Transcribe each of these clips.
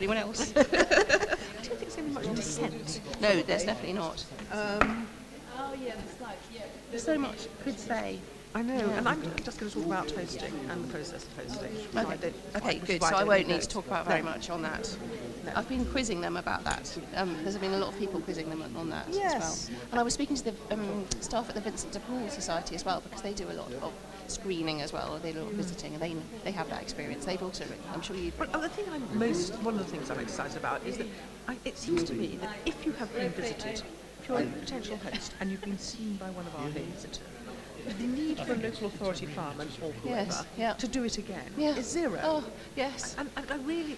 Anyone else? I don't think there's going to be much dissent. No, there's definitely not. There's so much could say. I know, and I'm just going to talk about hosting and the process of hosting. Okay, good. So I won't need to talk about very much on that. No. I've been quizzing them about that. There's been a lot of people quizzing them on that as well. And I was speaking to the staff at the Vincent de Paul Society as well, because they do a lot of screening as well, or they do a lot of visiting, and they have that experience. They've also written, I'm sure you've written. Well, one of the things I'm excited about is that it seems to me that if you have been visited, if you're a potential host and you've been seen by one of our visitors, the need for a local authority fireman or whoever to do it again is zero. Oh, yes. And I really,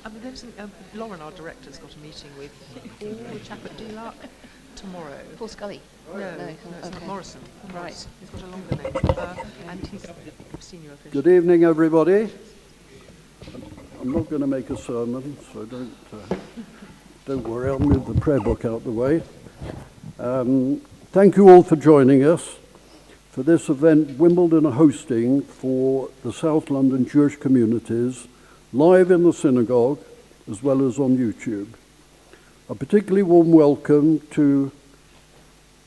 Lauren, our director's got a meeting with Paul, the chap at DLUC, tomorrow. Paul Scully? No, it's not Morrison. Right. He's got a longer name. And he's a senior official. Good evening, everybody. I'm not going to make a sermon, so don't worry, I'll move the prayer book out the way. Thank you all for joining us for this event Wimbledon are hosting for the South London Jewish communities, live in the synagogue as well as on YouTube. A particularly warm welcome to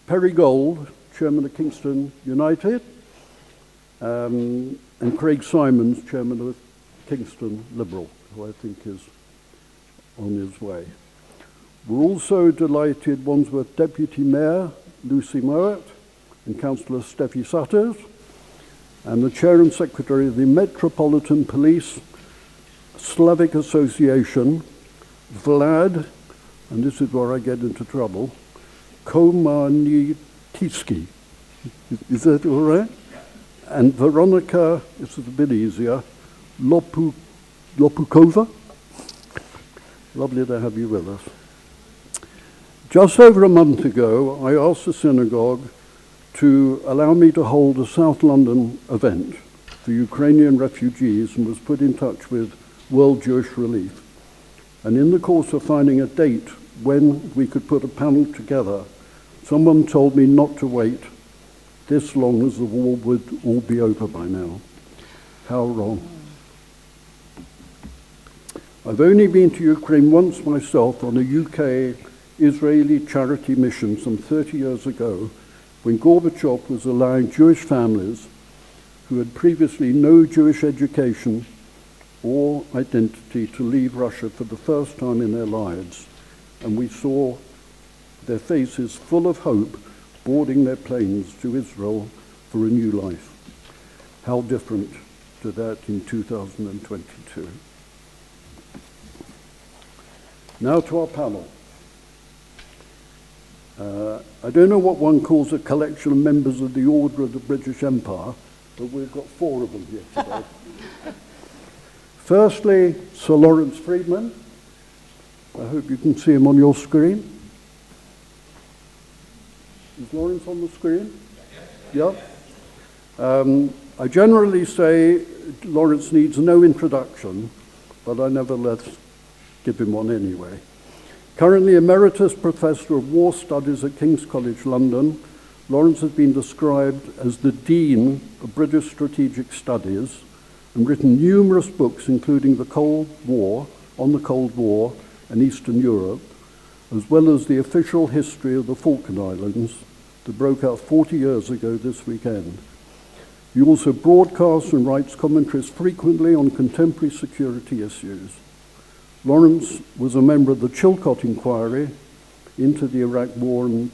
Perry Gold, Chairman of Kingston United, and Craig Simons, Chairman of Kingston Liberal, who I think is on his way. We're also delighted Wandsworth Deputy Mayor Lucy Mowat and Councillor Steffi Sutters, and the Chair and Secretary of the Metropolitan Police Slavic Association, Vlad, and this is where I get into trouble, Komarnitsky. Is that all right? And Veronica, this is a bit easier, Lopukova. Lovely to have you with us. Just over a month ago, I asked the synagogue to allow me to hold a South London event for Ukrainian refugees and was put in touch with World Jewish Relief. And in the course of finding a date when we could put a panel together, someone told me not to wait this long, as the war would all be over by now. How wrong. I've only been to Ukraine once myself on a UK-Israeli charity mission some 30 years ago, when Gorbachev was allowing Jewish families who had previously no Jewish education or identity to leave Russia for the first time in their lives, and we saw their faces full of hope boarding their planes to Israel for a new life. How different to that in 2022. Now to our panel. I don't know what one calls a collection of members of the Order of the British Empire, but we've got 4 of them here today. Firstly, Sir Lawrence Freedman. I hope you can see him on your screen. Is Lawrence on the screen? Yeah. I generally say Lawrence needs no introduction, but I nevertheless give him one anyway. Currently Emeritus Professor of War Studies at King's College London, Lawrence has been described as the Dean of British Strategic Studies and written numerous books, including the Cold War, on the Cold War and Eastern Europe, as well as the official history of the Falkland Islands that broke out 40 years ago this weekend. He also broadcasts and writes commentaries frequently on contemporary security issues. Lawrence was a member of the Chilcot inquiry into the Iraq War and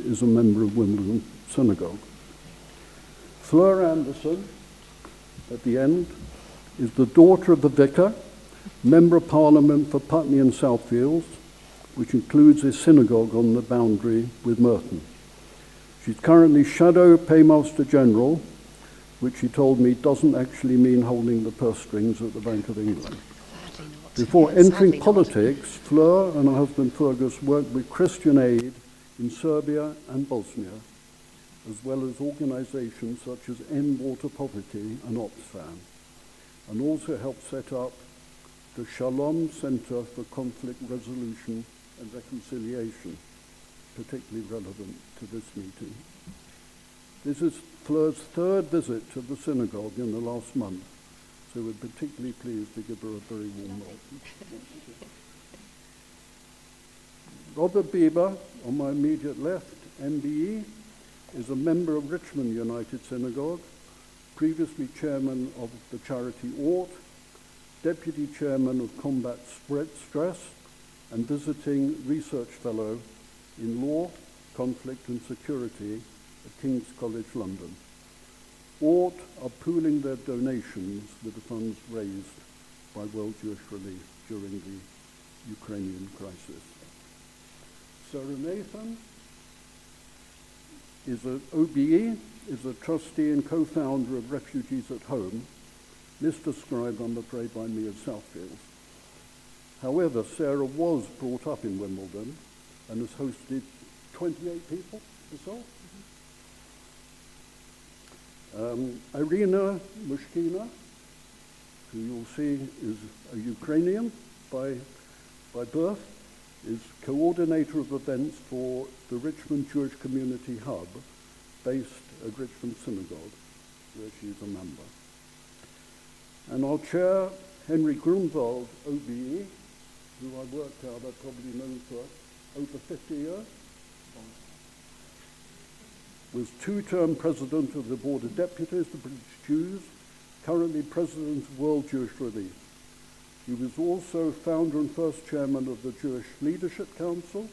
is a member of Wimbledon Synagogue. Fleur Anderson, at the end, is the daughter of the vicar, Member of Parliament for Putney and Southfields, which includes a synagogue on the boundary with Merton. She's currently Shadow Paymaster General, which he told me doesn't actually mean holding the purse strings at the Bank of England. Before entering politics, Fleur and her husband Fergus worked with Christian Aid in Serbia and Bosnia, as well as organizations such as End Water Poverty and Oxfam, and also helped set up the Shalom Center for Conflict Resolution and Reconciliation, particularly relevant to this meeting. This is Fleur's 3rd visit to the synagogue in the last month, so we're particularly pleased to give her a very warm welcome. Robert Bieber, on my immediate left, MBE, is a member of Richmond United Synagogue, previously chairman of the charity Ort, deputy chairman of Combat Stress, and visiting research fellow in law, conflict and security at King's College London. Ort are pooling their donations with the funds raised by World Jewish Relief during the Ukrainian crisis. Sara Nathan is an OBE, is a trustee and co-founder of Refugees at Home, misdescribed, I'm afraid, by me as Southfields. However, Sarah was brought up in Wimbledon and has hosted 28 people herself. Iryna Mushkina, who you'll see is a Ukrainian by birth, is coordinator of events for the Richmond Jewish Community Hub, based at Wimbledon Synagogue, where she is a member. And our chair, Henry Grunwald OBE, who I worked out, I've probably known for over 50 years, was two-term president of the Board of Deputies, the British Jews, currently president of World Jewish Relief. He was also founder and first chairman of the Jewish Leadership Council.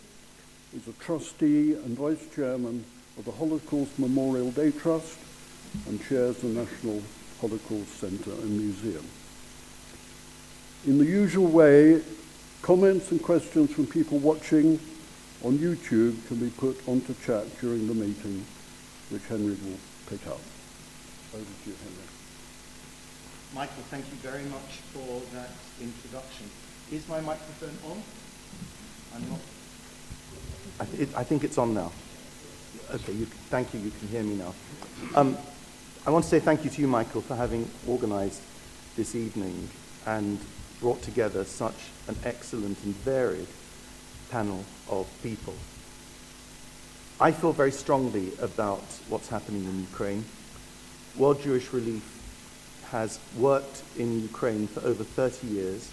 He's a trustee and vice chairman of the Holocaust Memorial Day Trust and chairs the National Holocaust Center and Museum. In the usual way, comments and questions from people watching on YouTube can be put onto chat during the meeting, which Henry will pick up. Over to you, Henry. Michael, thank you very much for that introduction. Is my microphone on? I'm not. I think it's on now. Okay, thank you, you can hear me now. I want to say thank you to you, Michael, for having organized this evening and brought together such an excellent and varied panel of people. I feel very strongly about what's happening in Ukraine. World Jewish Relief has worked in Ukraine for over 30 years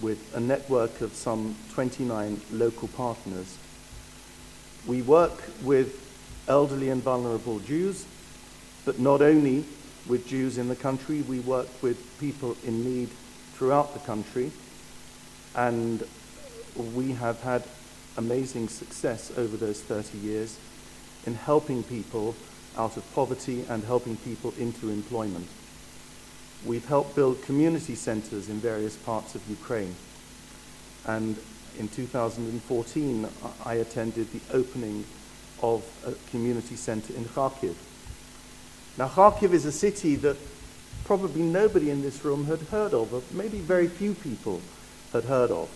with a network of some 29 local partners. We work with elderly and vulnerable Jews, but not only with Jews in the country, we work with people in need throughout the country, and we have had amazing success over those 30 years in helping people out of poverty and helping people into employment. We've helped build community centers in various parts of Ukraine. And in 2014, I attended the opening of a community center in Kharkiv. Now, Kharkiv is a city that probably nobody in this room had heard of, or maybe very few people had heard of.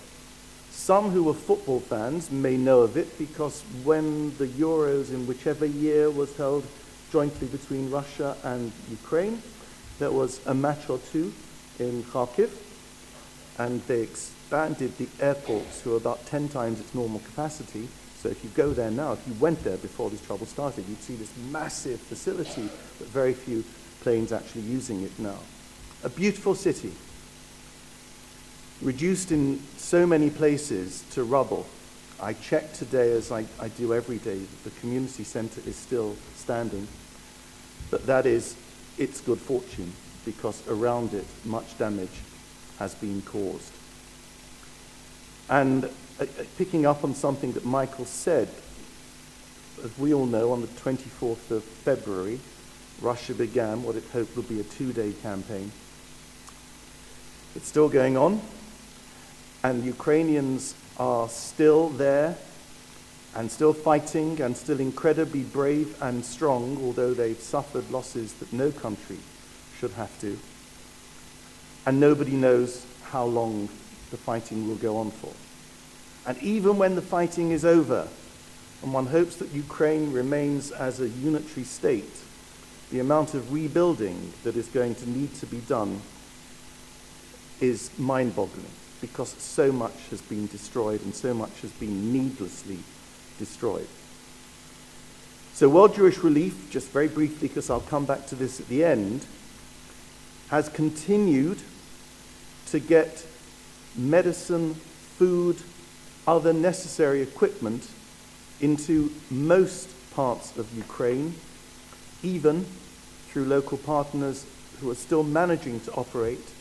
Some who were football fans may know of it because when the Euros in whichever year was held jointly between Russia and Ukraine, there was a match or two in Kharkiv, and they expanded the airport to about 10 times its normal capacity. So if you go there now, if you went there before this trouble started, you'd see this massive facility, but very few planes actually using it now. A beautiful city, reduced in so many places to rubble. I checked today, as I do every day, that the community center is still standing, but that is its good fortune, because around it much damage has been caused. And picking up on something that Michael said, as we all know, on the 24th of February, Russia began what it hoped would be a 2-day campaign. It's still going on, and Ukrainians are still there and still fighting and still incredibly brave and strong, although they've suffered losses that no country should have to. And nobody knows how long the fighting will go on for. And even when the fighting is over, and one hopes that Ukraine remains as a unitary state, the amount of rebuilding that is going to need to be done is mind-boggling, because so much has been destroyed and so much has been needlessly destroyed. So World Jewish Relief, just very briefly, because I'll come back to this at the end, has continued to get medicine, food, other necessary equipment into most parts of Ukraine, even through local partners who are still managing to operate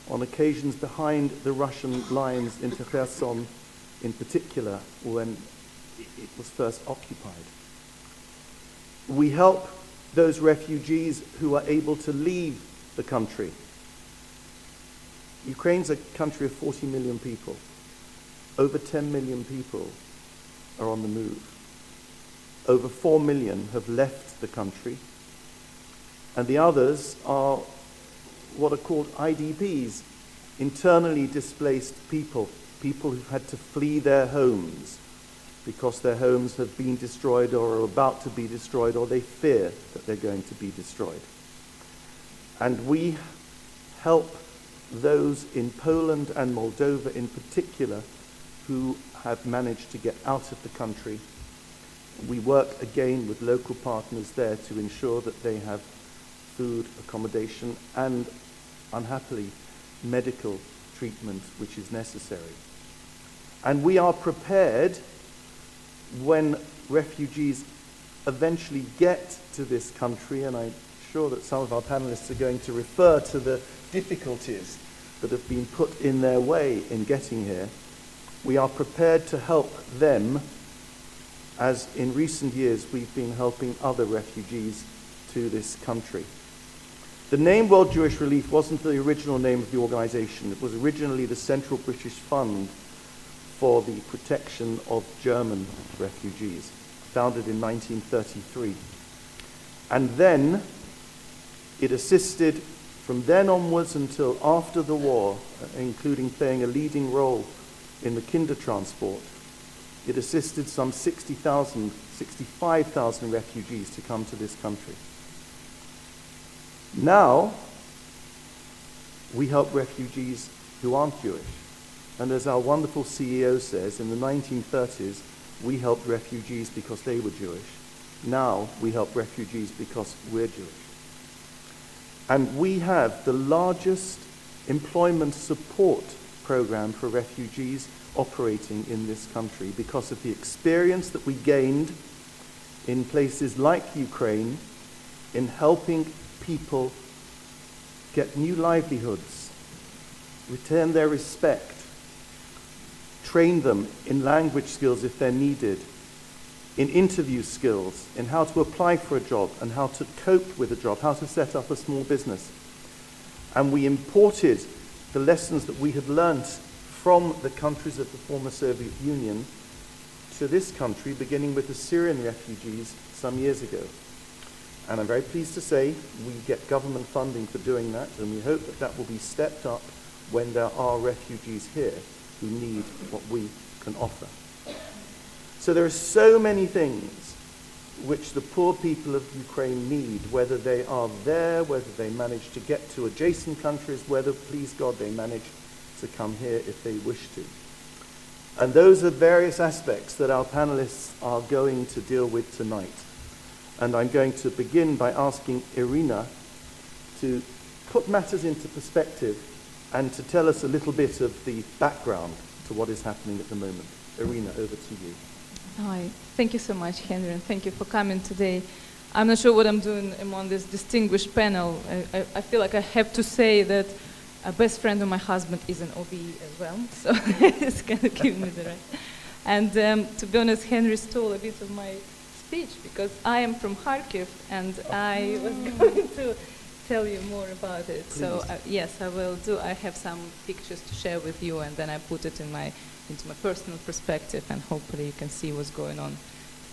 on occasions behind the Russian lines into Kherson in particular when it was first occupied. We help those refugees who are able to leave the country. Ukraine's a country of 40 million people. Over 10 million people are on the move. Over 4 million have left the country. And the others are what are called IDPs, internally displaced people, people who've had to flee their homes because their homes have been destroyed or are about to be destroyed, or they fear that they're going to be destroyed. And we help those in Poland and Moldova in particular who have managed to get out of the country. We work again with local partners there to ensure that they have food, accommodation, and, unhappily, medical treatment which is necessary. And we are prepared when refugees eventually get to this country, and I'm sure that some of our panelists are going to refer to the difficulties that have been put in their way in getting here. We are prepared to help them, as in recent years we've been helping other refugees to this country. The name World Jewish Relief wasn't the original name of the organization. It was originally the Central British Fund for the Protection of German Refugees, founded in 1933. And then it assisted from then onwards until after the war, including playing a leading role in the Kindertransport. It assisted some 65,000 refugees to come to this country. Now, we help refugees who aren't Jewish. And as our wonderful CEO says, in the 1930s, we helped refugees because they were Jewish. Now, we help refugees because we're Jewish. And we have the largest employment support program for refugees operating in this country because of the experience that we gained in places like Ukraine in helping people get new livelihoods, return their respect, train them in language skills if they're needed, in interview skills, in how to apply for a job and how to cope with a job, how to set up a small business. And we imported the lessons that we had learnt from the countries of the former Soviet Union to this country, beginning with the Syrian refugees some years ago. And I'm very pleased to say we get government funding for doing that, and we hope that that will be stepped up when there are refugees here who need what we can offer. So there are so many things which the poor people of Ukraine need, whether they are there, whether they manage to get to adjacent countries, whether, please God, they manage to come here if they wish to. And those are various aspects that our panelists are going to deal with tonight. And I'm going to begin by asking Iryna to put matters into perspective and to tell us a little bit of the background to what is happening at the moment. Iryna, over to you. Hi, thank you so much, Henry, and thank you for coming today. I'm not sure what I'm doing among this distinguished panel. I feel like I have to say that a best friend of my husband is an OBE as well, so it's kind of giving me the right. And to be honest, Henry stole a bit of my speech because I am from Kharkiv, and I was going to tell you more about it. Please. So yes, I will do. I have some pictures to share with you, and then I put it into my personal perspective, and hopefully you can see what's going on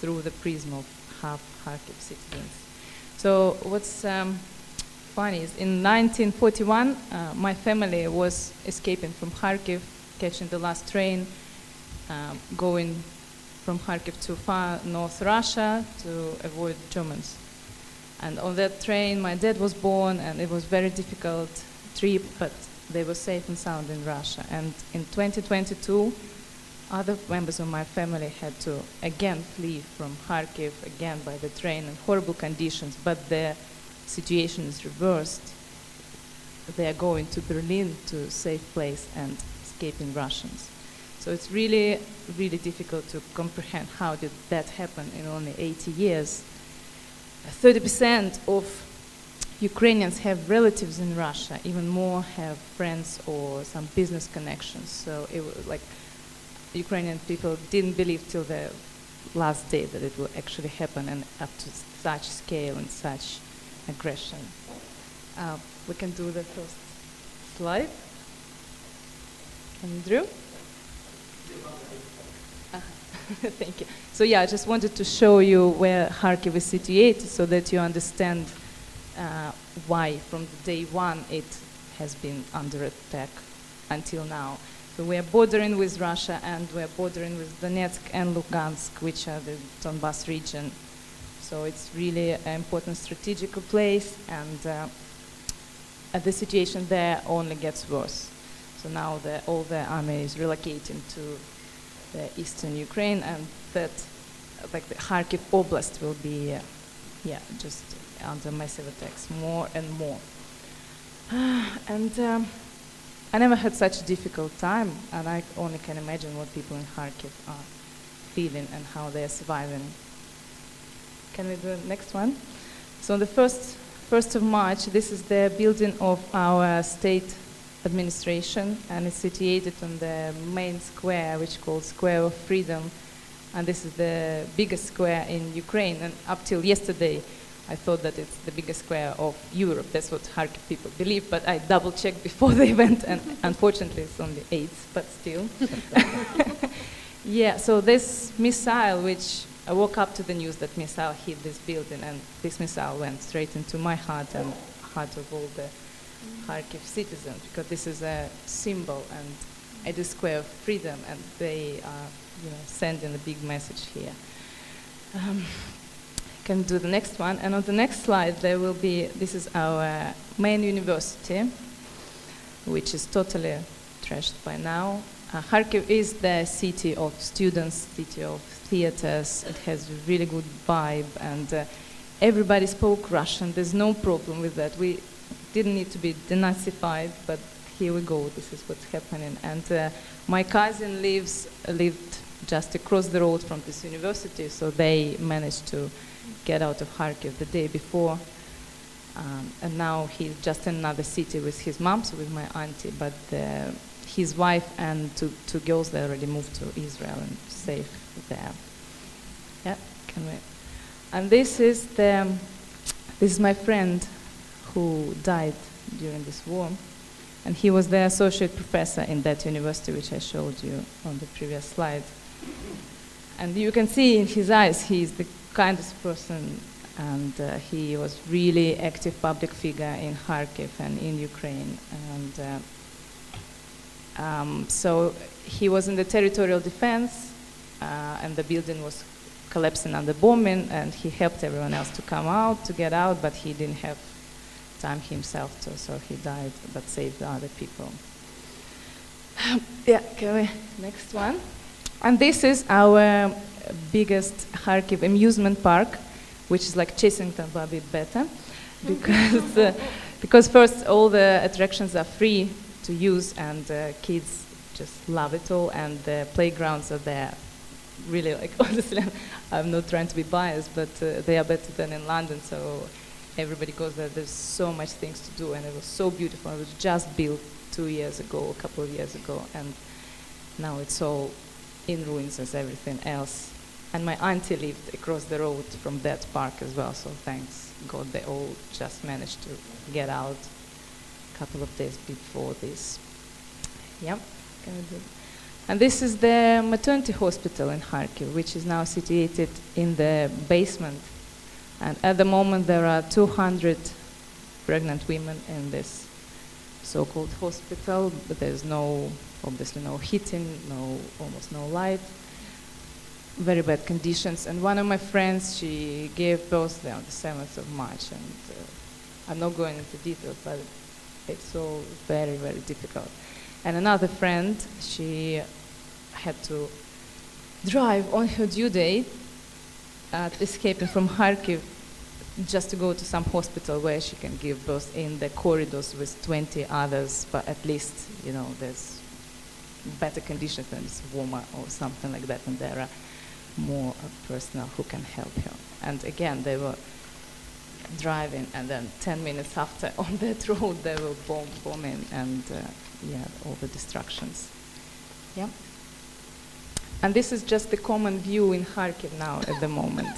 through the prism of half Kharkiv citizens. So what's funny is in 1941, my family was escaping from Kharkiv, catching the last train, going from Kharkiv to far north Russia to avoid Germans. And on that train, my dad was born, and it was a very difficult trip, but they were safe and sound in Russia. And in 2022, other members of my family had to again flee from Kharkiv, again by the train in horrible conditions, but their situation is reversed. They are going to Berlin to a safe place and escaping Russians. So it's really, really difficult to comprehend how did that happen in only 80 years. 30% of Ukrainians have relatives in Russia, even more have friends or some business connections. So it was like Ukrainian people didn't believe till the last day that it will actually happen, and up to such scale and such aggression. We can do the first slide. Andrew? Thank you. So yeah, I just wanted to show you where Kharkiv is situated so that you understand why from day one it has been under attack until now. So we are bordering with Russia, and we are bordering with Donetsk and Lugansk, which are the Donbas region. So it's really an important strategical place, and the situation there only gets worse. So now all the army is relocating to the eastern Ukraine, and that, like the Kharkiv Oblast will be, just under massive attacks, more and more. I never had such a difficult time, and I only can imagine what people in Kharkiv are feeling and how they are surviving. Can we do the next one? So on the 1st of March, this is the building of our state administration, and it's situated on the main square, which is called Square of Freedom. And this is the biggest square in Ukraine. And up till yesterday, I thought that it's the biggest square of Europe. That's what Kharkiv people believe, but I double-checked before the event, and unfortunately it's only 8, but still. Yeah, so this missile, which I woke up to the news that missile hit this building, and this missile went straight into my heart and heart of all the Kharkiv citizens, because this is a symbol and it is Square of Freedom, and they are sending a big message here. Can do the next one, and on the next slide there will be, this is our main university, which is totally trashed by now. Kharkiv is the city of students, city of theaters. It has a really good vibe, and everybody spoke Russian. There's no problem with that. We didn't need to be denazified, but here we go. This is what's happening. And my cousin lived just across the road from this university, so they managed to get out of Kharkiv the day before. And now he's just in another city with his mom, so with my auntie, but his wife and two girls, they already moved to Israel and safe there. Yeah, can we? And this is my friend who died during this war, and he was the associate professor in that university, which I showed you on the previous slide. And you can see in his eyes, he's the kindest person, and he was really active public figure in Kharkiv and in Ukraine. And so he was in the territorial defense, and the building was collapsing under bombing, and he helped everyone else to get out, but he didn't have time himself to, so he died, but saved the other people. Yeah, can we, next one? And this is our biggest Kharkiv amusement park, which is like Chessington, but a bit better, because first all the attractions are free to use, and kids just love it all, and the playgrounds are there. Really, like, honestly, I'm not trying to be biased, but they are better than in London, so everybody goes there. There's so much things to do, and it was so beautiful. It was just built 2 years ago, a couple of years ago, and now it's all in ruins as everything else. And my auntie lived across the road from that park as well, so thanks God they all just managed to get out a couple of days before this. Yep, can we do it? And this is the maternity hospital in Kharkiv, which is now situated in the basement. And at the moment there are 200 pregnant women in this so-called hospital, but there's obviously no heating, almost no light, very bad conditions. And one of my friends, she gave birth there on the 7th of March, and I'm not going into details, but it's all very, very difficult. And another friend, she had to drive on her due date, escaping from Kharkiv, just to go to some hospital where she can give birth in the corridors with 20 others, but at least, there's better conditions when it's warmer or something like that, and there are more personnel who can help her. And again, they were driving, and then 10 minutes after on that road they were bombing and all the destructions. Yeah. And this is just the common view in Kharkiv now at the moment.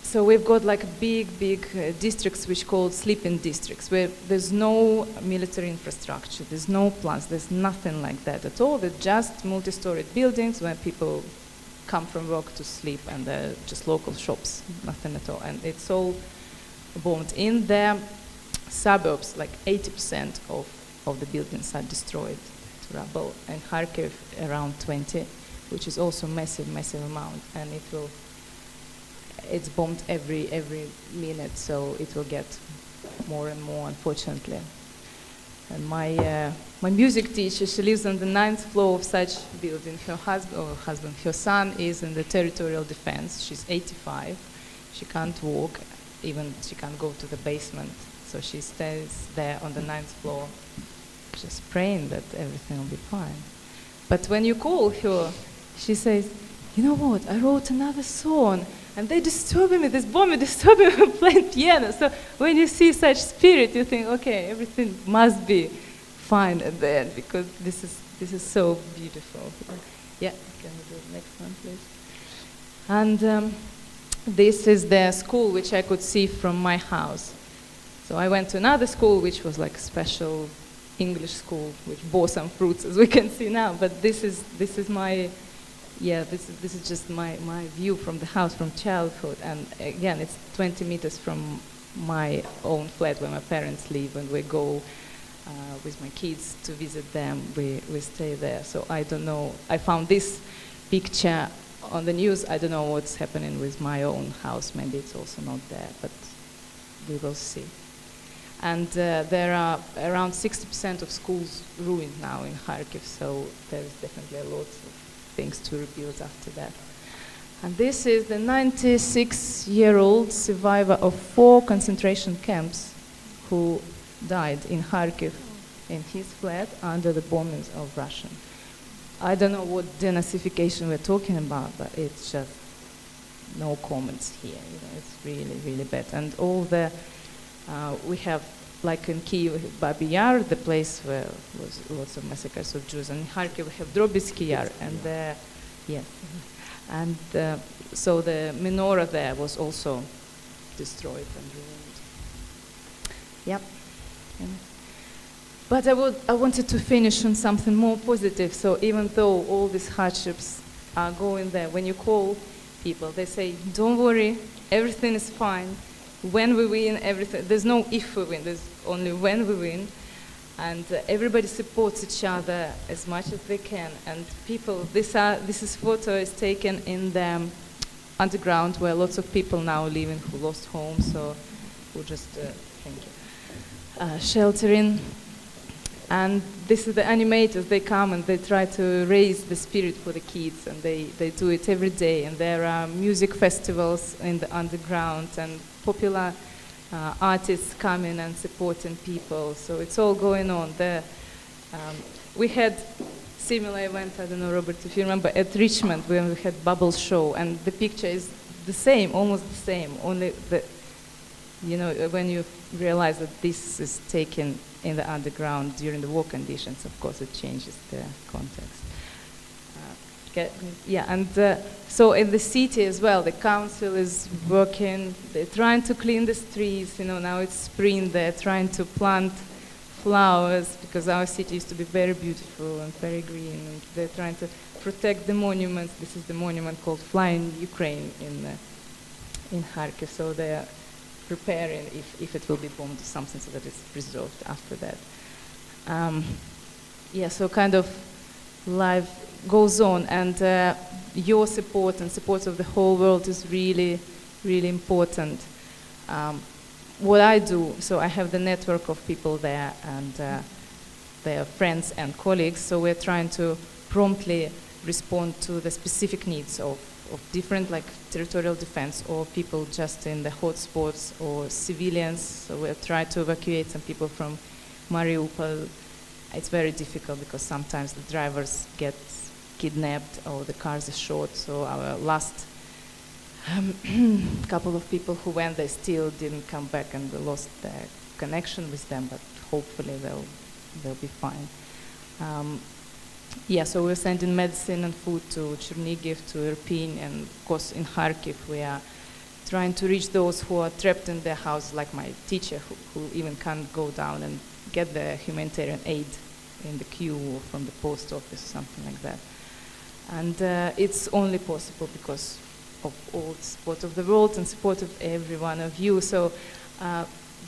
So we've got like big districts which called sleeping districts, where there's no military infrastructure, there's no plants, there's nothing like that at all. They're just multi-storied buildings where people come from work to sleep, and they're just local shops, nothing at all. And it's all bombed. In the suburbs, like 80% of the buildings are destroyed to rubble. In Kharkiv, around 20, which is also massive amount, and it's bombed every minute, so it will get more and more, unfortunately. And my music teacher, she lives on the 9th floor of such building. Her son is in the territorial defense. She's 85. She can't walk, even she can't go to the basement. So she stays there on the 9th floor, just praying that everything will be fine. But when you call her, she says, you know what, I wrote another song, and they disturbing me, this bomb is disturbing me playing piano. So when you see such spirit, you think, okay, everything must be fine at the end, because this is so beautiful. Yeah, can we do the next one, please? And this is the school which I could see from my house. So I went to another school which was like a special English school, which bore some fruits, as we can see now. But this is my, this is just my view from the house from childhood. And again, it's 20 meters from my own flat where my parents live, and we go with my kids to visit them. We stay there. So I don't know. I found this picture on the news. I don't know what's happening with my own house. Maybe it's also not there, but we will see. And there are around 60% of schools ruined now in Kharkiv, so there's definitely a lot of things to rebuild after that. And this is the 96-year-old survivor of 4 concentration camps who died in Kharkiv in his flat under the bombings of Russian. I don't know what denazification we're talking about, but it's just no comments here. You know, it's really, really bad. And all the we have, like in Kiev, WJR, the place where was lots of massacres of Jews, and in Kharkiv we have Drobytsky Yar, and so the menorah there was also destroyed and ruined. Yep. But I wanted to finish on something more positive. So even though all these hardships are going there, when you call people, they say, "Don't worry, everything is fine. When we win, everything." There's no if we win. There's only when we win, and everybody supports each other as much as they can. And people, this photo is taken in the underground where lots of people now living who lost homes, so who just sheltering. And this is the animators. They come and they try to raise the spirit for the kids, and they do it every day. And there are music festivals in the underground, and popular artists coming and supporting people. So it's all going on there. We had similar event, I don't know, Robert, if you remember, at Richmond when we had Bubble Show, and the picture is the same, almost the same, only when you realize that this is taken in the underground during the war conditions, of course it changes the context. So in the city as well, the council is working, they're trying to clean the streets, now it's spring, they're trying to plant flowers, because our city used to be very beautiful and very green, and they're trying to protect the monuments. This is the monument called Flying Ukraine in Kharkiv, so they're preparing if it will be bombed or something, so that it's preserved after that. So kind of life goes on, and your support and support of the whole world is really, really important. What I do, so I have the network of people there, and they are friends and colleagues, so we're trying to promptly respond to the specific needs of different, like territorial defense, or people just in the hotspots, or civilians. So we'll try to evacuate some people from Mariupol, it's very difficult because sometimes the drivers get kidnapped or the cars are short. So our last couple of people who went, they still didn't come back and we lost their connection with them, but hopefully they'll be fine. So we're sending medicine and food to Chernihiv, to Irpin, and of course in Kharkiv we are trying to reach those who are trapped in their houses, like my teacher who even can't go down and get the humanitarian aid in the queue or from the post office or something like that. And it's only possible because of all the support of the world and support of every one of you. So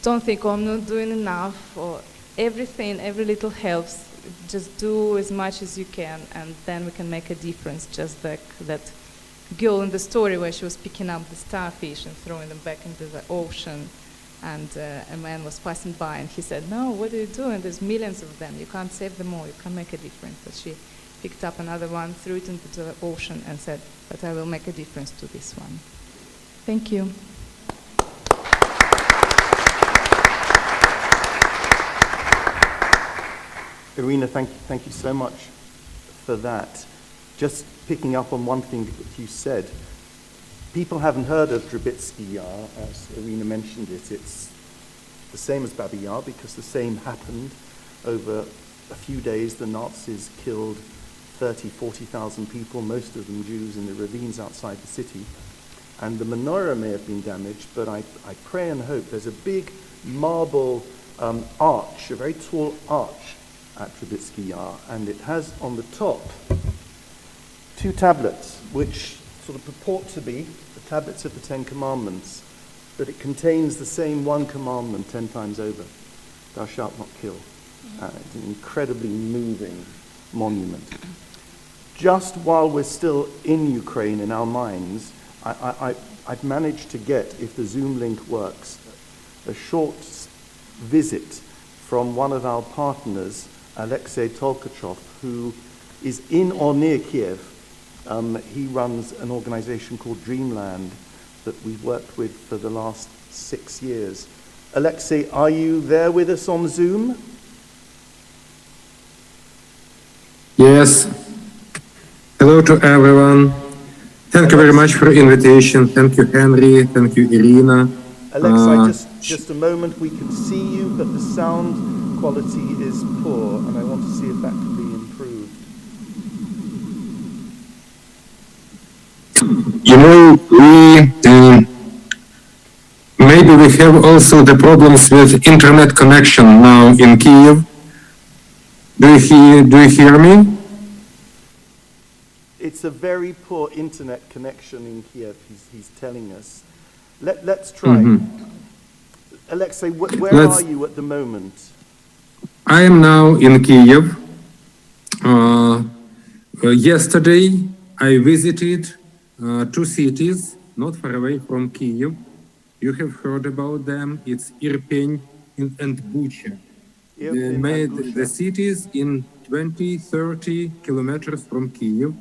don't think, I'm not doing enough, or everything, every little helps. Just do as much as you can, and then we can make a difference. Just like that girl in the story where she was picking up the starfish and throwing them back into the ocean, and a man was passing by and he said, "No, what are you doing? There's millions of them. You can't save them all. You can't make a difference." But she picked up another one, threw it into the ocean and said, "But I will make a difference to this one." Thank you. Iryna, thank you so much for that. Just picking up on one thing that you said, people haven't heard of Drobetsky Yar, as Iryna mentioned it. It's the same as Babi Yar because the same happened. Over a few days, the Nazis killed 40,000 people, most of them Jews, in the ravines outside the city. And the menorah may have been damaged, but I pray and hope there's a big marble arch, a very tall arch at Drobetsky Yar, and it has on the top 2 tablets, which sort of purport to be the tablets of the 10 Commandments, but it contains the same one commandment 10 times over: "Thou shalt not kill." It's an incredibly moving monument. Just while we're still in Ukraine in our minds, I've managed to get, if the Zoom link works, a short visit from one of our partners, Alexei Tolkachov, who is in or near Kiev. He runs an organization called Dreamland that we've worked with for the last 6 years. Alexei, are you there with us on Zoom? Yes. Hello to everyone. Thank you very much for the invitation. Thank you, Henry. Thank you, Iryna. Alexei, just a moment. We can see you, but the sound quality is poor, and I want to see if that can be improved. You know, maybe we have also the problems with internet connection now in Kiev. Do you hear me? It's a very poor internet connection in Kiev, he's telling us. Let's try. Alexei, where are you at the moment? I am now in Kiev. Yesterday, I visited 2 cities not far away from Kiev. You have heard about them. It's Irpin and Bucha. They made the cities in 20-30 kilometers from Kiev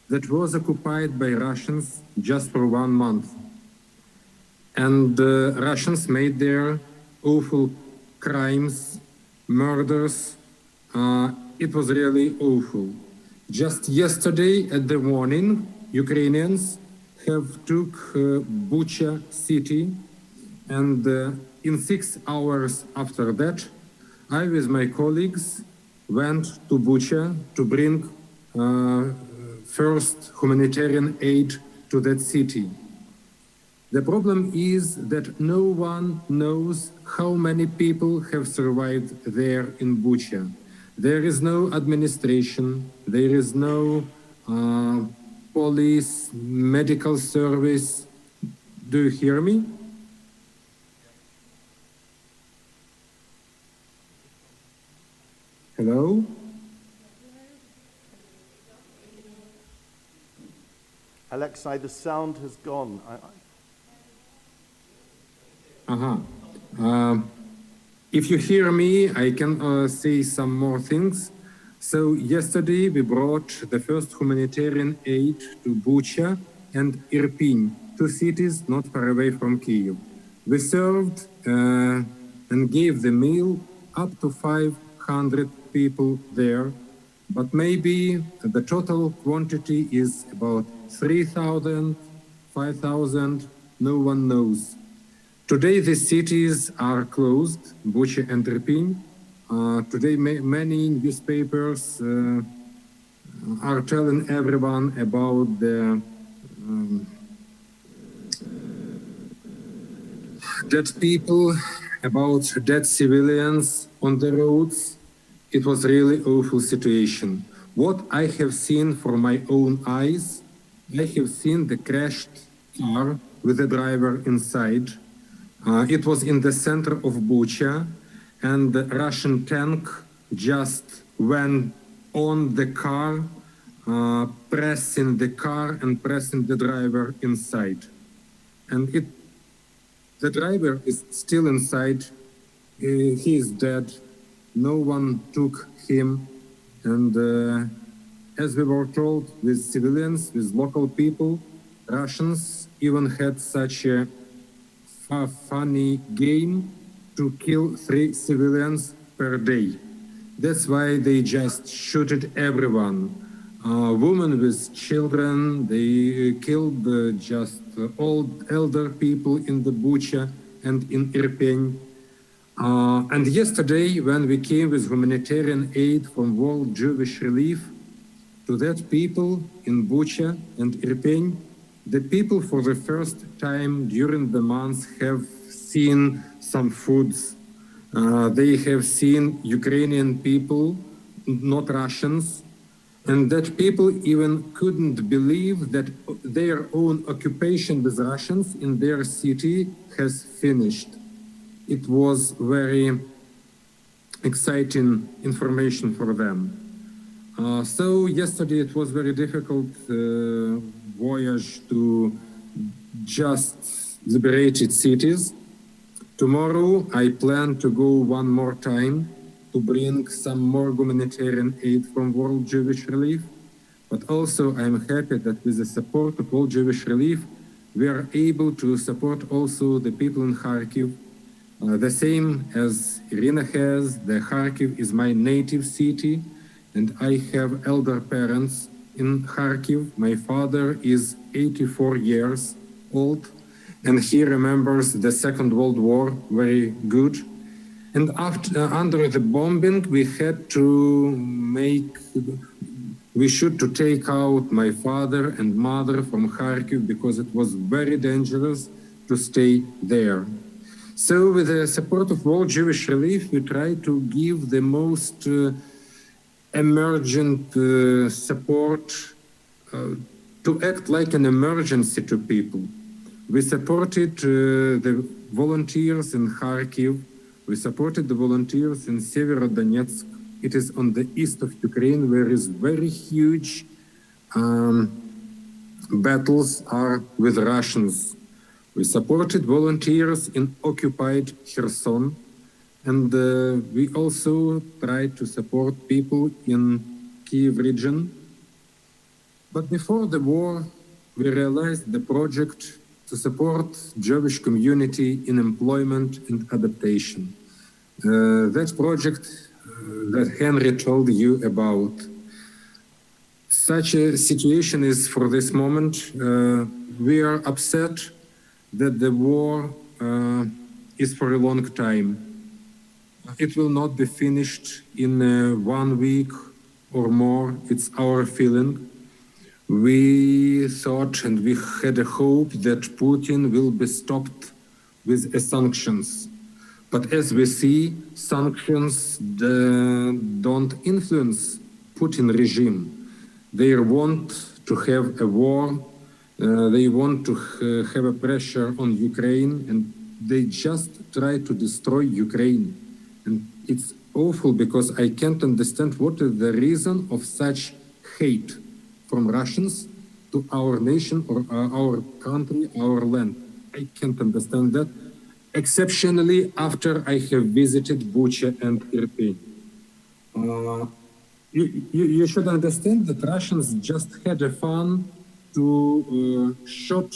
that was occupied by Russians just for 1 month. And Russians made their awful crimes, murders. It was really awful. Just yesterday at the morning, Ukrainians have took Bucha city, and in 6 hours after that, I with my colleagues went to Bucha to bring first humanitarian aid to that city. The problem is that no one knows how many people have survived there in Bucha. There is no administration, there is no police, medical service. Do you hear me? Hello? Alexei, the sound has gone. If you hear me, I can say some more things. So yesterday we brought the first humanitarian aid to Bucha and Irpin, 2 cities not far away from Kiev. We served and gave the meal up to 500 people there, but maybe the total quantity is about 3,000, 5,000, no one knows. Today the cities are closed, Bucha and Irpin. Today many newspapers are telling everyone about the dead people, about dead civilians on the roads. It was really awful situation. What I have seen from my own eyes, I have seen the crashed car with the driver inside. It was in the center of Bucha, and the Russian tank just went on the car, pressing the car and pressing the driver inside. And the driver is still inside. He is dead. No one took him. And as we were told, with civilians, with local people, Russians even had such a funny game to kill 3 civilians per day. That's why they just shooted everyone. Women with children, they killed just old elder people in the Bucha and in Irpin. And yesterday, when we came with humanitarian aid from World Jewish Relief to that people in Bucha and Irpin, the people for the first time during the month have seen some foods. They have seen Ukrainian people, not Russians, and that people even couldn't believe that their own occupation with Russians in their city has finished. It was very exciting information for them. So yesterday it was very difficult voyage to just liberated cities. Tomorrow I plan to go one more time to bring some more humanitarian aid from World Jewish Relief. But also I'm happy that with the support of World Jewish Relief, we are able to support also the people in Kharkiv. The same as Iryna has, the Kharkiv is my native city, and I have elder parents in Kharkiv. My father is 84 years old, and he remembers the Second World War very good. And under the bombing, we should take out my father and mother from Kharkiv because it was very dangerous to stay there. So with the support of World Jewish Relief, we try to give the most emergent support to act like an emergency to people. We supported the volunteers in Kharkiv. We supported the volunteers in Severodonetsk. It is on the east of Ukraine, where is very huge battles are with Russians. We supported volunteers in occupied Kherson, and we also tried to support people in Kiev region. But before the war, we realized the project to support Jewish community in employment and adaptation. That project that Henry told you about. Such a situation is for this moment. We are upset that the war is for a long time. It will not be finished in 1 week or more. It's our feeling. We thought and we had a hope that Putin will be stopped with sanctions. But as we see, sanctions don't influence Putin regime. They want to have a war. They want to have a pressure on Ukraine, and they just try to destroy Ukraine. And it's awful because I can't understand what is the reason of such hate from Russians to our nation or our country, our land. I can't understand that, exceptionally after I have visited Bucha and Irpin. You should understand that Russians just had a fun to shoot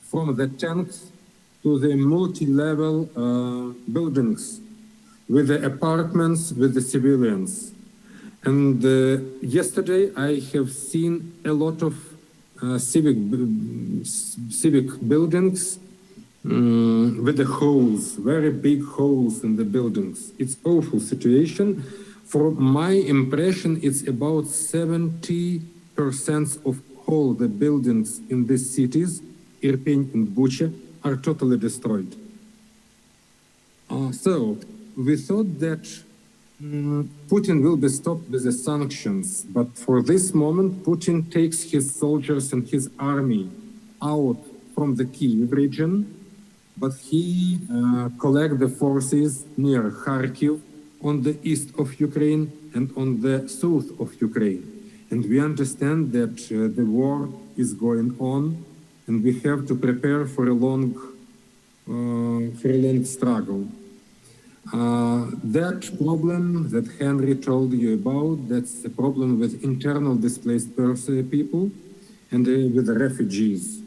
from the tanks to the multi-level buildings with the apartments, with the civilians. And yesterday I have seen a lot of civic buildings with the holes, very big holes in the buildings. It's awful situation. From my impression, it's about 70% of all the buildings in these cities, Irpin and Bucha, are totally destroyed. So we thought that Putin will be stopped with the sanctions, but for this moment, Putin takes his soldiers and his army out from the Kiev region, but he collects the forces near Kharkiv on the east of Ukraine and on the south of Ukraine. And we understand that the war is going on, and we have to prepare for a long struggle. That problem that Henry told you about, that's the problem with internal displaced people and with the refugees.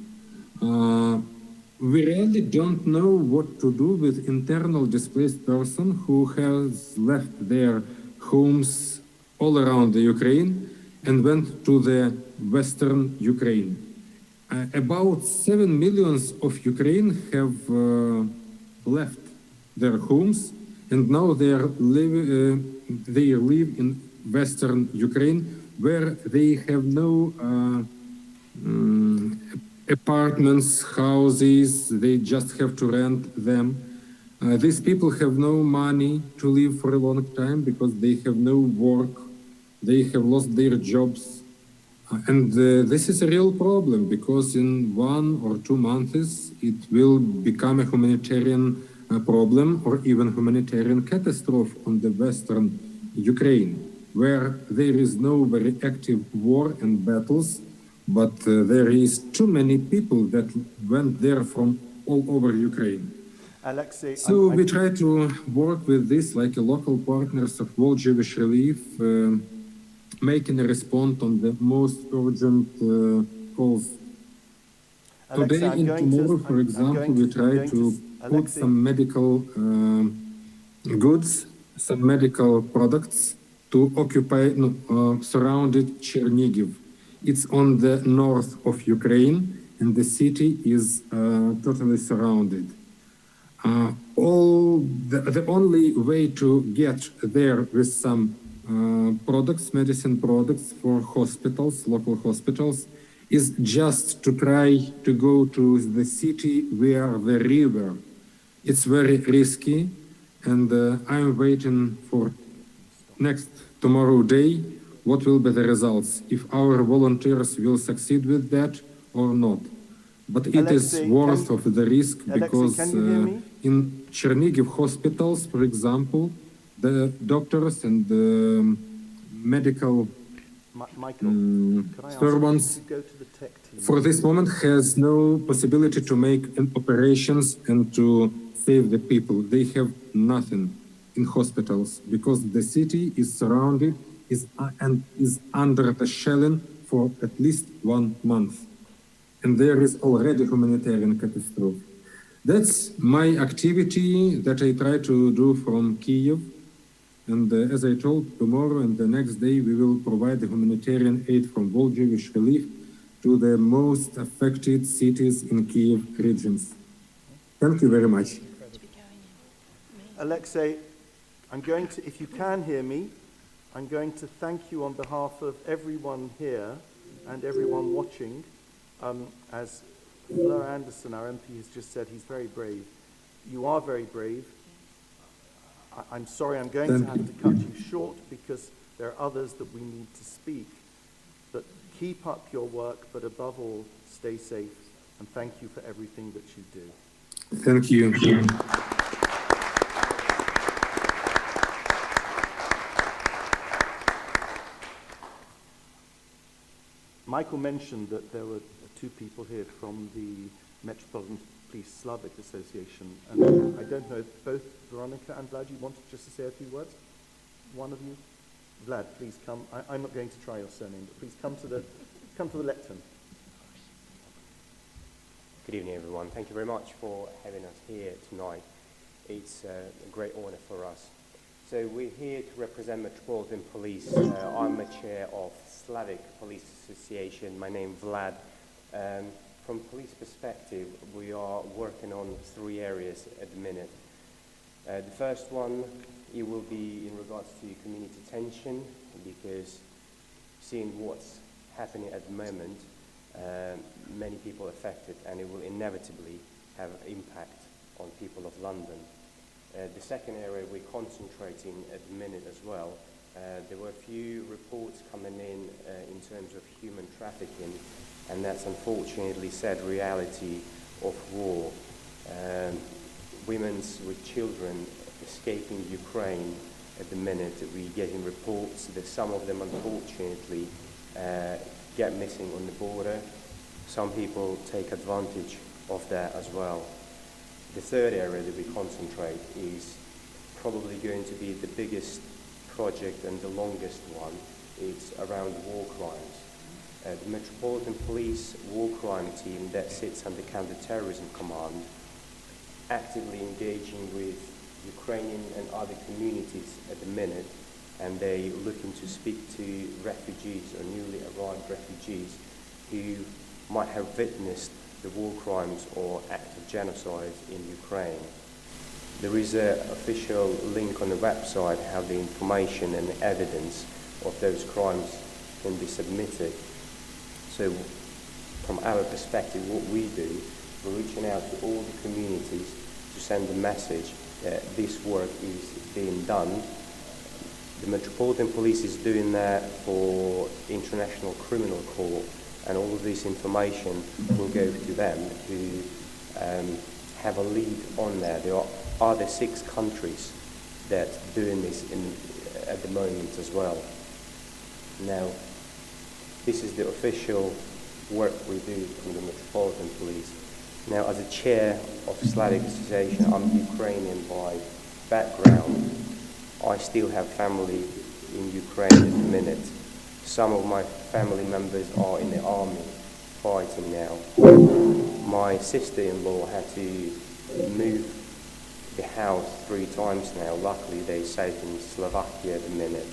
We really don't know what to do with internal displaced person who has left their homes all around the Ukraine and went to the western Ukraine. About 7 million of Ukraine have left their homes, and now they live in western Ukraine, where they have no apartments, houses, they just have to rent them. These people have no money to live for a long time because they have no work, they have lost their jobs. And this is a real problem because in 1 or 2 months it will become a humanitarian problem or even humanitarian catastrophe on the western Ukraine, where there is no very active war and battles, but there is too many people that went there from all over Ukraine. Alexei, So we try to work with this like a local partners of World Jewish Relief, making a response on the most urgent calls. Alexei, Today and tomorrow, for example, we try to put some medical goods, some medical products to occupy surrounded Chernihiv. It's on the north of Ukraine, and the city is totally surrounded. The only way to get there with some products, medicine products for hospitals, local hospitals, is just to try to go to the city where the river. It's very risky, and I'm waiting for tomorrow day, what will be the results, if our volunteers will succeed with that or not. But it is worth of the risk because in Chernihiv hospitals, for example, the doctors and the medical servants for this moment has no possibility to make operations and to save the people. They have nothing in hospitals because the city is surrounded and is under the shelling for at least 1 month. And there is already humanitarian catastrophe. That's my activity that I try to do from Kiev. And as I told, tomorrow and the next day, we will provide the humanitarian aid from World Jewish Relief to the most affected cities in Kiev regions. Thank you very much. Alexei, if you can hear me, I'm going to thank you on behalf of everyone here and everyone watching. As Fleur Anderson, our MP, has just said, he's very brave. You are very brave. I'm sorry, I'm going to have to cut you short because there are others that we need to speak. But keep up your work, but above all, stay safe. And thank you for everything that you do. Thank you. Michael mentioned that there were 2 people here from the Metropolitan Police Slavic Association, and I don't know if both Veronica and Vlad, you wanted just to say a few words? One of you? Vlad, please come. I'm not going to try your surname, but please come to the lectern. Good evening, everyone. Thank you very much for having us here tonight. It's a great honor for us So we're here to represent Metropolitan Police. I'm the chair of Slavic Police Association. My name is Vlad. From police perspective, we are working on 3 areas at the minute. The first one, it will be in regards to community tension, because seeing what's happening at the moment, many people affected, and it will inevitably have an impact on people of London. The second area we're concentrating at the minute as well, there were a few reports coming in terms of human trafficking, and that's unfortunately sad reality of war. Women with children escaping Ukraine at the minute. We're getting reports that some of them unfortunately get missing on the border. Some people take advantage of that as well. The third area that we concentrate is probably going to be the biggest project and the longest one. It's around war crimes. The Metropolitan Police War Crime Team that sits under Counter-Terrorism Command, actively engaging with Ukrainian and other communities at the minute, and they're looking to speak to refugees or newly arrived refugees who might have witnessed the war crimes or act of genocide in Ukraine. There is an official link on the website how the information and the evidence of those crimes can be submitted. So from our perspective, what we do, we're reaching out to all the communities to send a message that this work is being done. The Metropolitan Police is doing that for International Criminal Court, and all of this information will go to them who have a lead on that. There are other 6 countries that are doing this at the moment as well. Now, this is the official work we do from the Metropolitan Police. Now, as a chair of Slavic Association, I'm Ukrainian by background. I still have family in Ukraine at the minute. Some of my family members are in the army fighting now. My sister-in-law had to move the house 3 times now. Luckily, they're safe in Slovakia at the minute.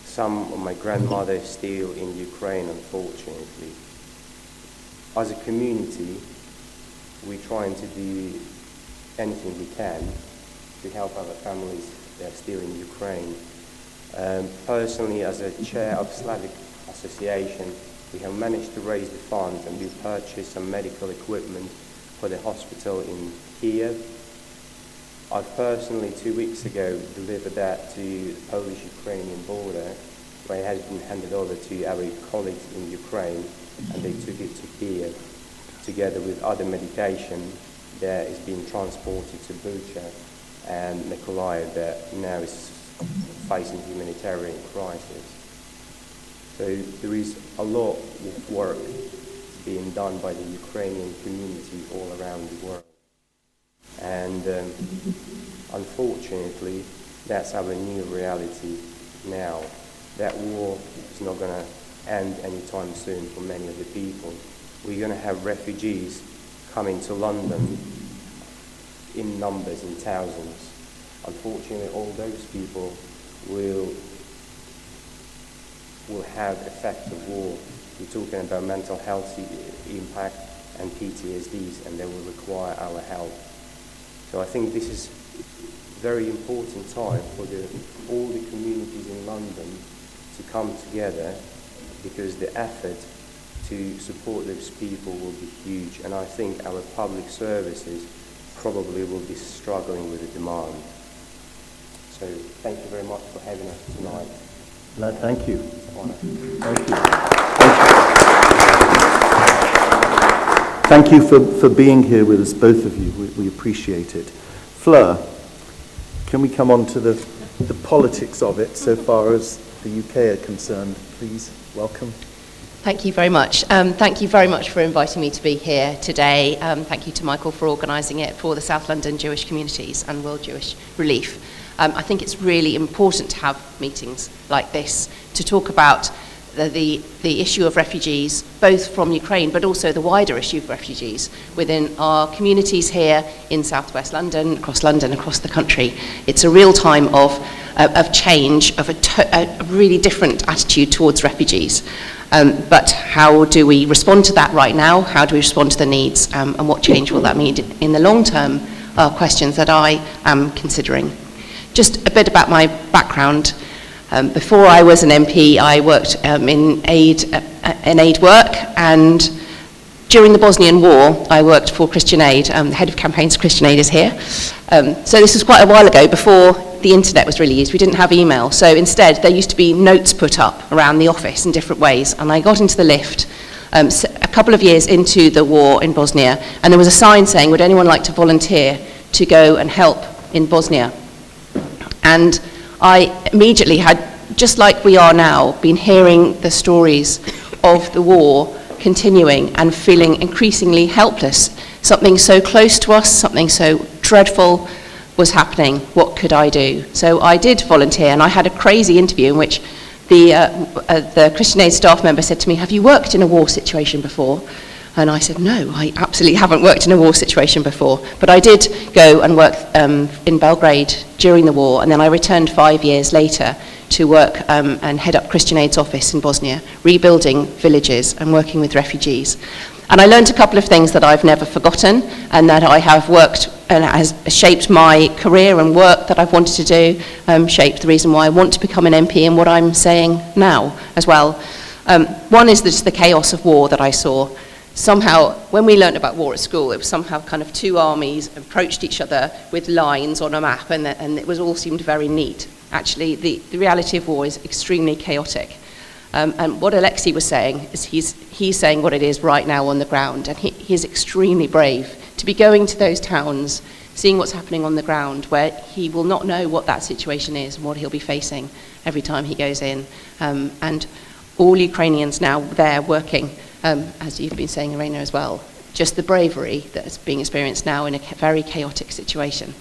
Some of my grandmother is still in Ukraine, unfortunately. As a community, we're trying to do anything we can to help our families that are still in Ukraine. Personally, as a chair of Slavic Association, we have managed to raise the funds, and we've purchased some medical equipment for the hospital in Kiev. I personally, 2 weeks ago, delivered that to the Polish-Ukrainian border, where it has been handed over to our colleagues in Ukraine, and they took it to Kiev, together with other medication that is being transported to Bucha and Mykolaiv that now is facing humanitarian crisis. So there is a lot of work being done by the Ukrainian community all around the world. And unfortunately, that's our new reality now. That war is not going to end anytime soon for many of the people. We're going to have refugees coming to London in numbers, in thousands. Unfortunately, all those people will have effect of war. We're talking about mental health impact and PTSDs, and they will require our help. So I think this is a very important time for all the communities in London to come together, because the effort to support those people will be huge, and I think our public services probably will be struggling with the demand. So thank you very much for having us tonight. Thank you. Thank you. Thank you for being here with us, both of you. We appreciate it. Fleur, can we come on to the politics of it so far as the UK are concerned, please? Welcome. Thank you very much. Thank you very much for inviting me to be here today. Thank you to Michael for organising it for the South London Jewish communities and World Jewish Relief. I think it's really important to have meetings like this to talk about the issue of refugees, both from Ukraine, but also the wider issue of refugees within our communities here in South West London, across the country. It's a real time of of change, of a really different attitude towards refugees. But how do we respond to that right now? How do we respond to the needs? And what change will that mean in the long term are questions that I am considering. Just a bit about my background. Before I was an MP, I worked in aid work, and during the Bosnian War, I worked for Christian Aid. The head of campaigns for Christian Aid is here. So this was quite a while ago, before the internet was really used. We didn't have email. So instead, there used to be notes put up around the office in different ways. And I got into the lift a couple of years into the war in Bosnia, and there was a sign saying, would anyone like to volunteer to go and help in Bosnia? And I immediately had, just like we are now, been hearing the stories of the war continuing and feeling increasingly helpless. Something so close to us, something so dreadful was happening. What could I do? So I did volunteer, and I had a crazy interview in which the Christian Aid staff member said to me, have you worked in a war situation before? And I said, no, I absolutely haven't worked in a war situation before. But I did go and work in Belgrade during the war, and then I returned 5 years later to work and head up Christian Aid's office in Bosnia, rebuilding villages and working with refugees. And I learned a couple of things that I've never forgotten, and that I have worked and has shaped my career and work that I've wanted to do, shaped the reason why I want to become an MP and what I'm saying now as well. One is just the chaos of war that I saw. Somehow, when we learned about war at school, it was somehow kind of two armies approached each other with lines on a map, and it was all seemed very neat. Actually, the reality of war is extremely chaotic. And what Alexei was saying is he's saying what it is right now on the ground, and he is extremely brave to be going to those towns, seeing what's happening on the ground, where he will not know what that situation is and what he'll be facing every time he goes in. And all Ukrainians now there working, as you've been saying, Iryna, as well, just the bravery that is being experienced now in a very chaotic situation.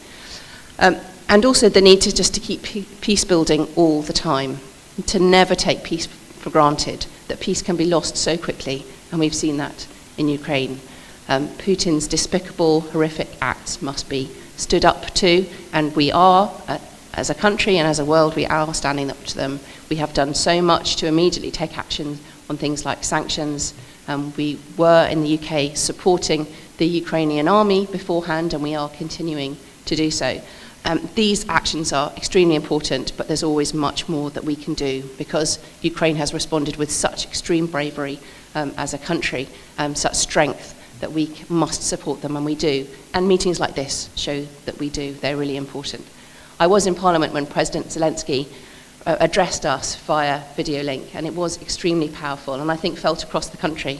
And also the need to keep peace building all the time, to never take peace for granted, that peace can be lost so quickly, and we've seen that in Ukraine. Putin's despicable, horrific acts must be stood up to, and we are, as a country and as a world, we are standing up to them. We have done so much to immediately take action on things like sanctions. We were in the UK supporting the Ukrainian army beforehand, and we are continuing to do so. These actions are extremely important, but there's always much more that we can do, because Ukraine has responded with such extreme bravery as a country, such strength, that we must support them, and we do. And meetings like this show that we do. They're really important. I was in Parliament when President Zelensky addressed us via video link, and it was extremely powerful, and I think felt across the country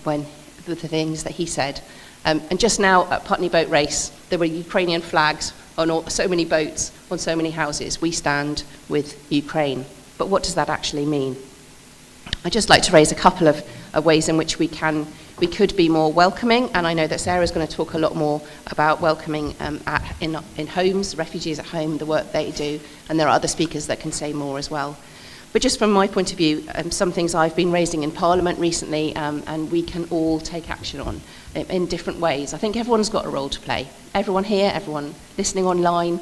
when the things that he said. And just now at Putney boat race, there were Ukrainian flags on so many boats, on so many houses. We stand with Ukraine. But what does that actually mean? I'd just like to raise a couple of ways in which we could be more welcoming, and I know that Sarah's going to talk a lot more about welcoming in homes, refugees at home, the work they do, and there are other speakers that can say more as well. But just from my point of view, some things I've been raising in Parliament recently, and we can all take action on in different ways. I think everyone's got a role to play. Everyone here, everyone listening online,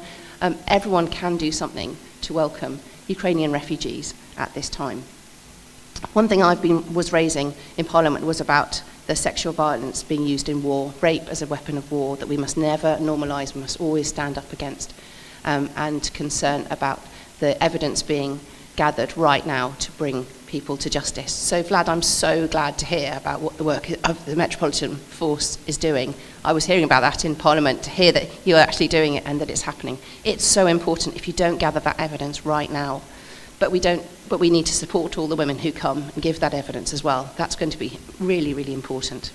everyone can do something to welcome Ukrainian refugees at this time. One thing was raising in Parliament was about the sexual violence being used in war, rape as a weapon of war, that we must never normalise, we must always stand up against, and concern about the evidence being gathered right now to bring people to justice. So Vlad, I'm so glad to hear about what the work of the Metropolitan Force is doing. I was hearing about that in Parliament, to hear that you're actually doing it and that it's happening. It's so important if you don't gather that evidence right now. But we need to support all the women who come and give that evidence as well. That's going to be really, really important.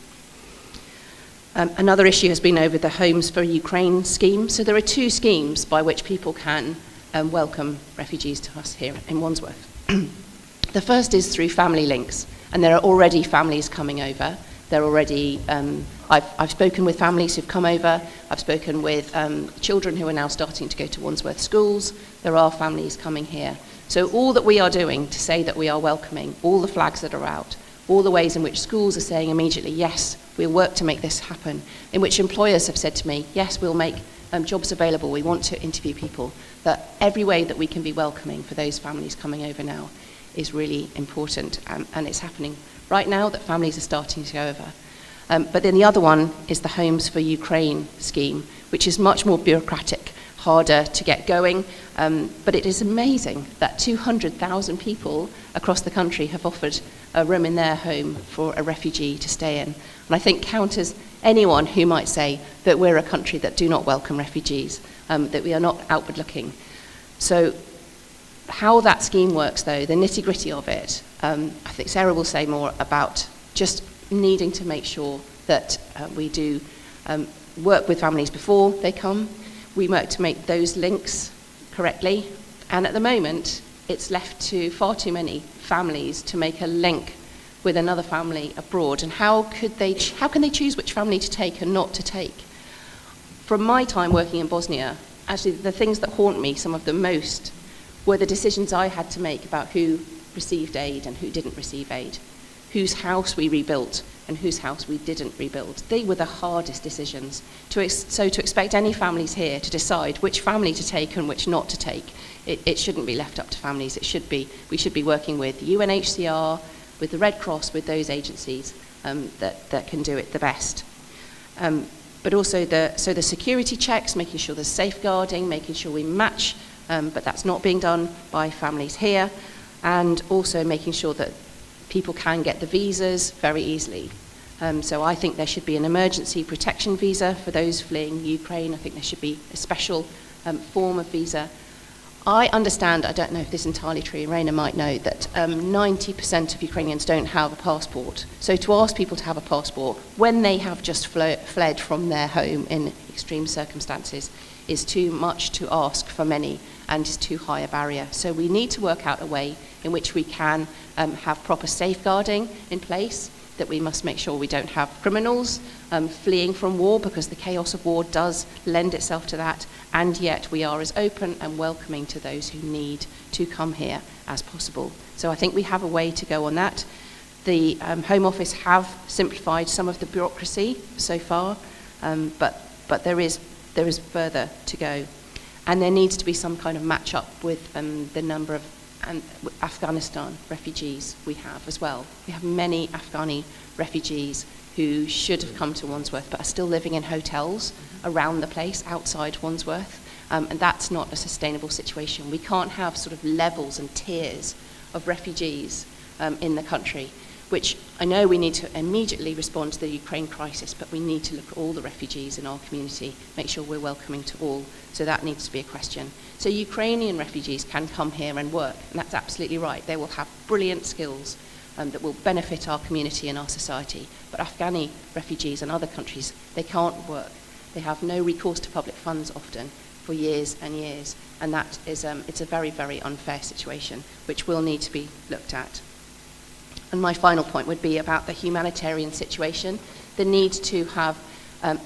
Another issue has been over the Homes for Ukraine scheme. So there are two schemes by which people can welcome refugees to us here in Wandsworth. The first is through family links, and there are already families coming over. They're already, I've spoken with families who've come over. I've spoken with children who are now starting to go to Wandsworth schools. There are families coming here. So all that we are doing to say that we are welcoming, all the flags that are out, all the ways in which schools are saying immediately, yes, we'll work to make this happen, in which employers have said to me, yes, we'll make jobs available. We want to interview people. That every way that we can be welcoming for those families coming over now is really important, and it's happening right now that families are starting to go over. But then the other one is the Homes for Ukraine scheme, which is much more bureaucratic, harder to get going, but it is amazing that 200,000 people across the country have offered a room in their home for a refugee to stay in. And I think counters anyone who might say that we're a country that do not welcome refugees, that we are not outward looking. So how that scheme works, though, the nitty-gritty of it, I think Sarah will say more about just needing to make sure that we do work with families before they come. We work to make those links correctly, and at the moment it's left to far too many families to make a link with another family abroad. And how can they choose which family to take and not to take? From my time working in Bosnia, actually the things that haunt me, some of the most, were the decisions I had to make about who received aid and who didn't receive aid, whose house we rebuilt and whose house we didn't rebuild. They were the hardest decisions. So to expect any families here to decide which family to take and which not to take, it shouldn't be left up to families. We should be working with UNHCR, with the Red Cross, with those agencies that can do it the best. But also the security checks, making sure there's safeguarding, making sure we match, but that's not being done by families here, and also making sure that people can get the visas very easily. So I think there should be an emergency protection visa for those fleeing Ukraine. I think there should be a special form of visa. I understand, I don't know if this is entirely true, Iryna might know, that 90% of Ukrainians don't have a passport. So to ask people to have a passport when they have just fled from their home in extreme circumstances is too much to ask for many, and is too high a barrier. So we need to work out a way in which we can have proper safeguarding in place, that we must make sure we don't have criminals fleeing from war, because the chaos of war does lend itself to that, and yet we are as open and welcoming to those who need to come here as possible. So I think we have a way to go on that. The Home Office have simplified some of the bureaucracy so far, but there is further to go. And there needs to be some kind of match up with the number of Afghanistan refugees we have as well. We have many Afghani refugees who should have come to Wandsworth but are still living in hotels around the place outside Wandsworth, and that's not a sustainable situation. We can't have sort of levels and tiers of refugees in the country, which I know we need to immediately respond to the Ukraine crisis, but we need to look at all the refugees in our community, make sure we're welcoming to all. So that needs to be a question. So Ukrainian refugees can come here and work, and that's absolutely right. They will have brilliant skills that will benefit our community and our society. But Afghani refugees in other countries, they can't work. They have no recourse to public funds often for years and years, and that is it's a very, very unfair situation, which will need to be looked at. And my final point would be about the humanitarian situation, the need to have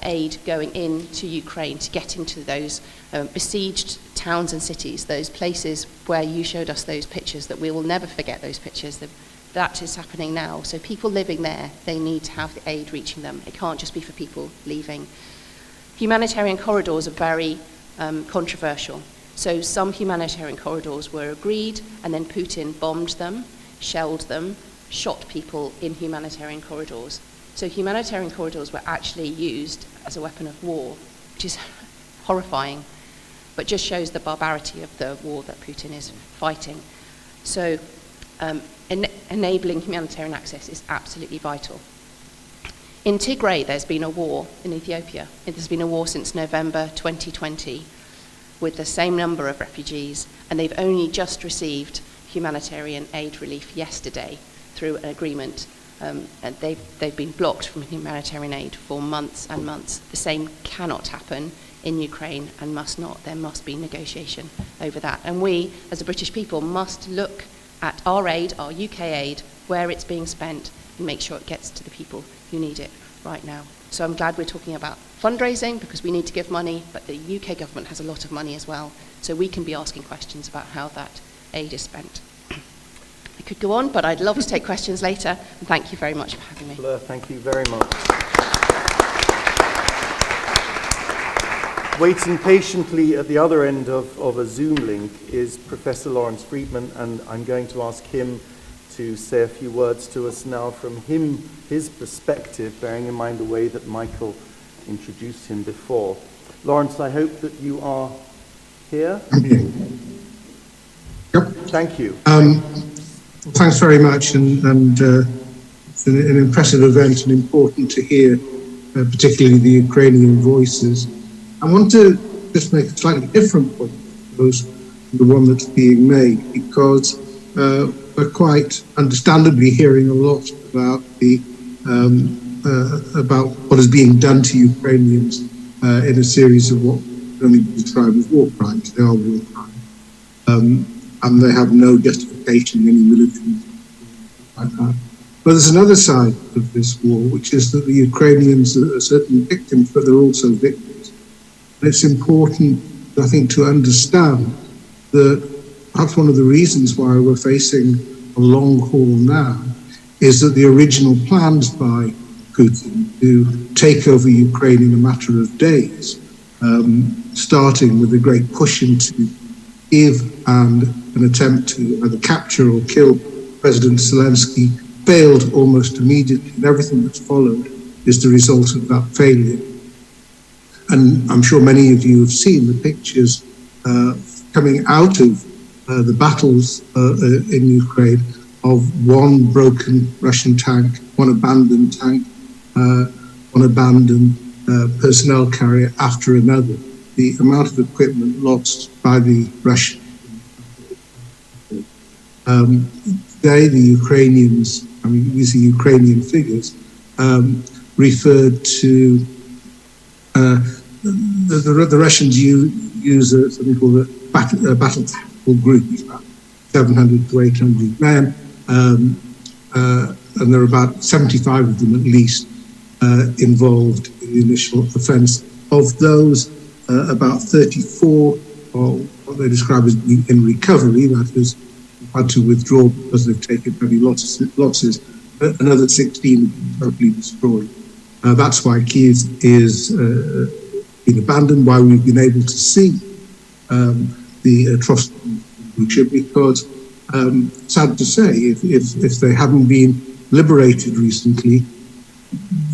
aid going into Ukraine to get into those besieged towns and cities, those places where you showed us those pictures, that we will never forget those pictures. That is happening now. So people living there, they need to have the aid reaching them. It can't just be for people leaving. Humanitarian corridors are very controversial. So some humanitarian corridors were agreed, and then Putin bombed them, shelled them, shot people in humanitarian corridors. So humanitarian corridors were actually used as a weapon of war, which is horrifying, but just shows the barbarity of the war that Putin is fighting. So enabling humanitarian access is absolutely vital. In Tigray, there's been a war in Ethiopia. There's been a war since November 2020 with the same number of refugees, and they've only just received humanitarian aid relief yesterday through an agreement, and they've been blocked from humanitarian aid for months and months. The same cannot happen in Ukraine and must not. There must be negotiation over that. And we, as a British people, must look at our aid, our UK aid, where it's being spent, and make sure it gets to the people who need it right now. So I'm glad we're talking about fundraising, because we need to give money, but the UK government has a lot of money as well, so we can be asking questions about how that aid is spent. I could go on, but I'd love to take questions later, and thank you very much for having me. Fleur, thank you very much. Waiting patiently at the other end of a Zoom link is Professor Lawrence Freedman, and I'm going to ask him to say a few words to us now from his perspective, bearing in mind the way that Michael introduced him before. Lawrence, I hope that you are here. I'm here. Yep. Thank you. Thanks very much, and it's an impressive event and important to hear, particularly the Ukrainian voices. I want to just make a slightly different point, I suppose, from the one that's being made, because we're quite understandably hearing a lot about about what is being done to Ukrainians in a series of what can only be described as war crimes. They are war crimes, and they have no justification in any military like that. But there's another side of this war, which is that the Ukrainians are certainly victims, but they're also victims. And it's important, I think, to understand that perhaps one of the reasons why we're facing a long haul now is that the original plans by Putin to take over Ukraine in a matter of days, starting with a great push into Kiev and an attempt to either capture or kill President Zelensky, failed almost immediately, and everything that's followed is the result of that failure. And I'm sure many of you have seen the pictures coming out of the battles in Ukraine of one broken Russian tank, one abandoned tank, one abandoned personnel carrier after another. The amount of equipment lost by the Russians. Today, the Ukrainians, I mean, these are Ukrainian figures, referred to the Russians use something called a battle tactical group, about 700 to 800 men, and there are about 75 of them at least involved in the initial offence. Of those, about 34 are what they describe as in recovery, that is, had to withdraw because they've taken heavy losses. Another 16 totally destroyed. That's why Kiev is been abandoned, why we've been able to see the atrocities, because sad to say, if they hadn't been liberated recently,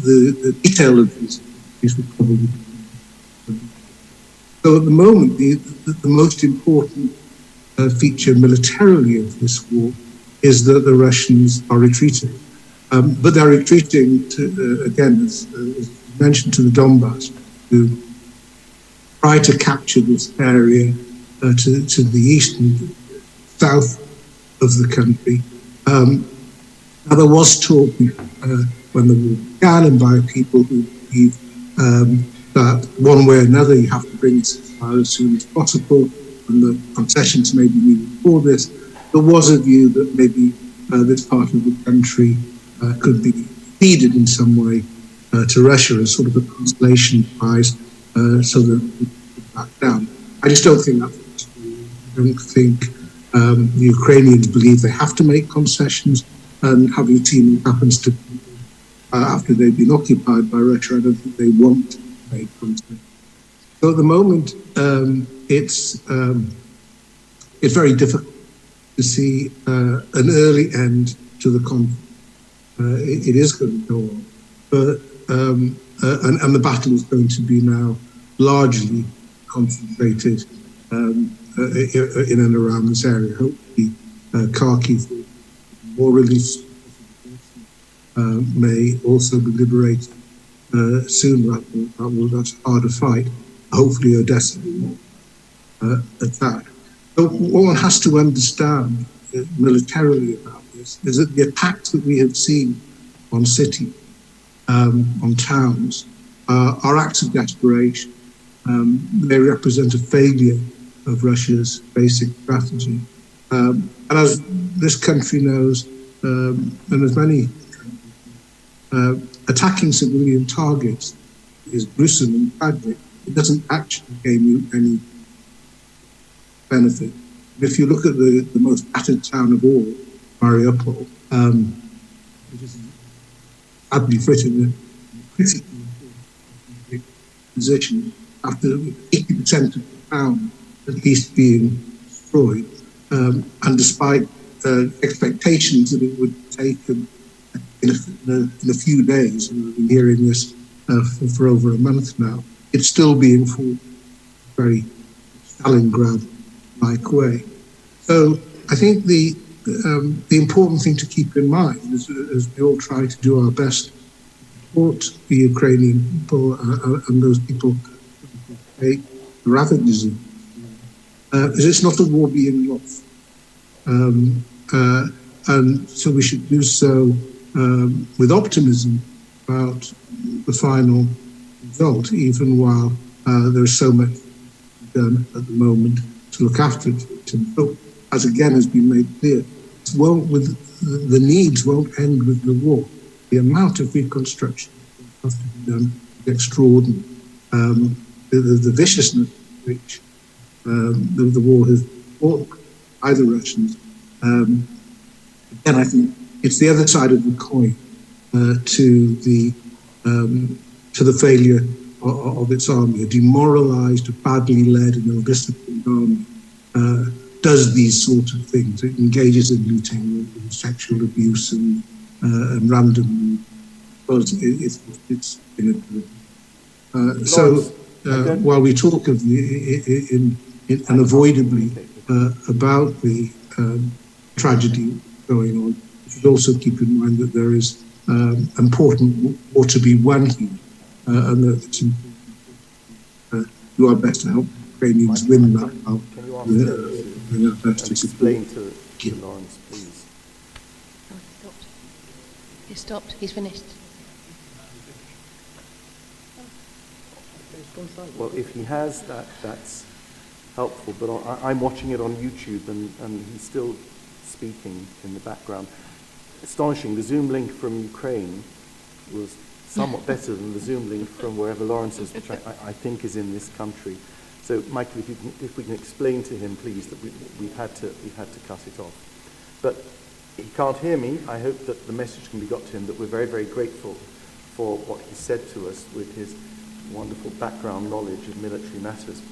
the detail of these would probably be. So at the moment, the most important feature militarily of this war is that the Russians are retreating. But they're retreating, again, as mentioned, to the Donbass, to try to capture this area to the east and south of the country. Now, there was talk when the war began and by people who believe that one way or another you have to bring this as soon as possible, and the concessions may be needed for this. There was a view that maybe this part of the country could be ceded in some way to Russia as sort of a consolation prize, so that we could back down. I just don't think that's true. I don't think the Ukrainians believe they have to make concessions, and having seen what happens to people after they've been occupied by Russia, I don't think they want to make concessions. So at the moment, it's very difficult to see an early end to the conflict. It is going to go on, but and the battle is going to be now largely concentrated in and around this area. Hopefully, Kharkiv, more release may also be liberated soon. That's a harder fight. Hopefully, Odessa attack. So what one has to understand militarily about this is that the attacks that we have seen on cities, on towns, are acts of desperation. They represent a failure of Russia's basic strategy. And as this country knows, and as many, attacking civilian targets is gruesome and tragic. It doesn't actually gain you any benefit. If you look at the most battered town of all, Mariupol, which is sadly fit in a critically position, after 80% of the town at least being destroyed, and despite expectations that it would take in a few days, and we've been hearing this for over a month now, it's still being fought in a very Stalingrad-like way. So I think the important thing to keep in mind is, as we all try to do our best to support the Ukrainian people and those people who take the ravages of is it's not a war being lost. And so we should do so with optimism about the final result, even while there's so much done at the moment to look after it. But as again has been made clear, the needs won't end with the war. The amount of reconstruction that has to be done is extraordinary. The viciousness which the war has fought by the Russians. Again, I think it's the other side of the coin to the failure of its army. A demoralized, badly led, and ill-disciplined army does these sort of things. It engages in looting and sexual abuse and random. Because it's so while we talk of unavoidably about the tragedy going on, we should also keep in mind that there is important war to be won here, and that it's important do our best to help Ukrainians win that battle. Can you explain to Lawrence, please? Oh, he stopped. He's finished. Well, if he has, that's helpful, but I'm watching it on YouTube and he's still speaking in the background. Astonishing, the Zoom link from Ukraine was somewhat better than the Zoom link from wherever Lawrence is, which I think is in this country. So, Michael, if we can explain to him, please, that we've had to cut it off. But he can't hear me. I hope that the message can be got to him that we're very, very grateful for what he said to us with his wonderful background knowledge of military matters.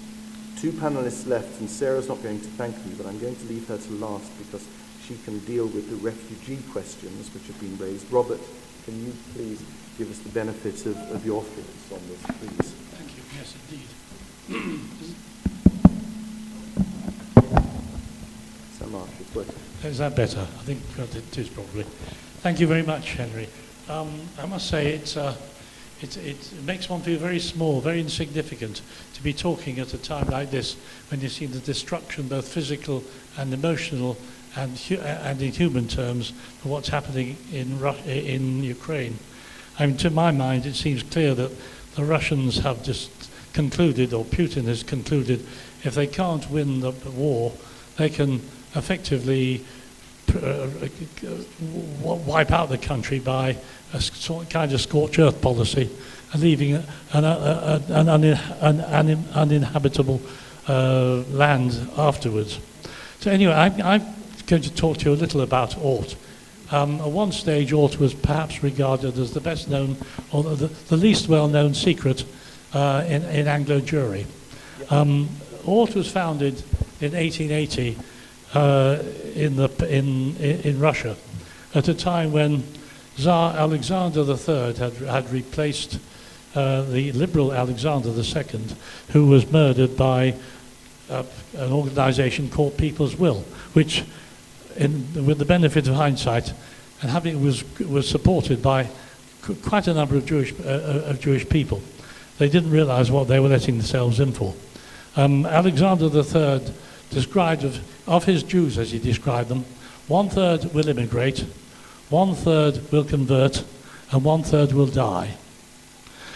Two panelists left, and Sarah's not going to thank me, but I'm going to leave her to last because she can deal with the refugee questions which have been raised. Robert, can you please give us the benefit of your thoughts on this, please? Thank you. Yes, indeed. So much. It's working. Is that better? I think it is probably. Thank you very much, Henry. I must say it makes one feel very small, very insignificant to be talking at a time like this when you see the destruction, both physical and emotional, and in human terms, of what's happening in Ukraine. I mean, to my mind, it seems clear that the Russians have just concluded, or Putin has concluded, if they can't win the war, they can effectively wipe out the country by a kind of scorched earth policy, and leaving an uninhabitable land afterwards. So anyway, I'm going to talk to you a little about Ort. At one stage, Ort was perhaps regarded as the best known, or the least well-known secret in Anglo Jewry. Ort was founded in 1880 in Russia, at a time when Tsar Alexander III had replaced the liberal Alexander II, who was murdered by an organisation called People's Will, which, with the benefit of hindsight, and having was supported by quite a number of Jewish people. They didn't realise what they were letting themselves in for. Alexander III described of his Jews, as he described them, 1/3 will immigrate, 1/3 will convert, and 1/3 will die.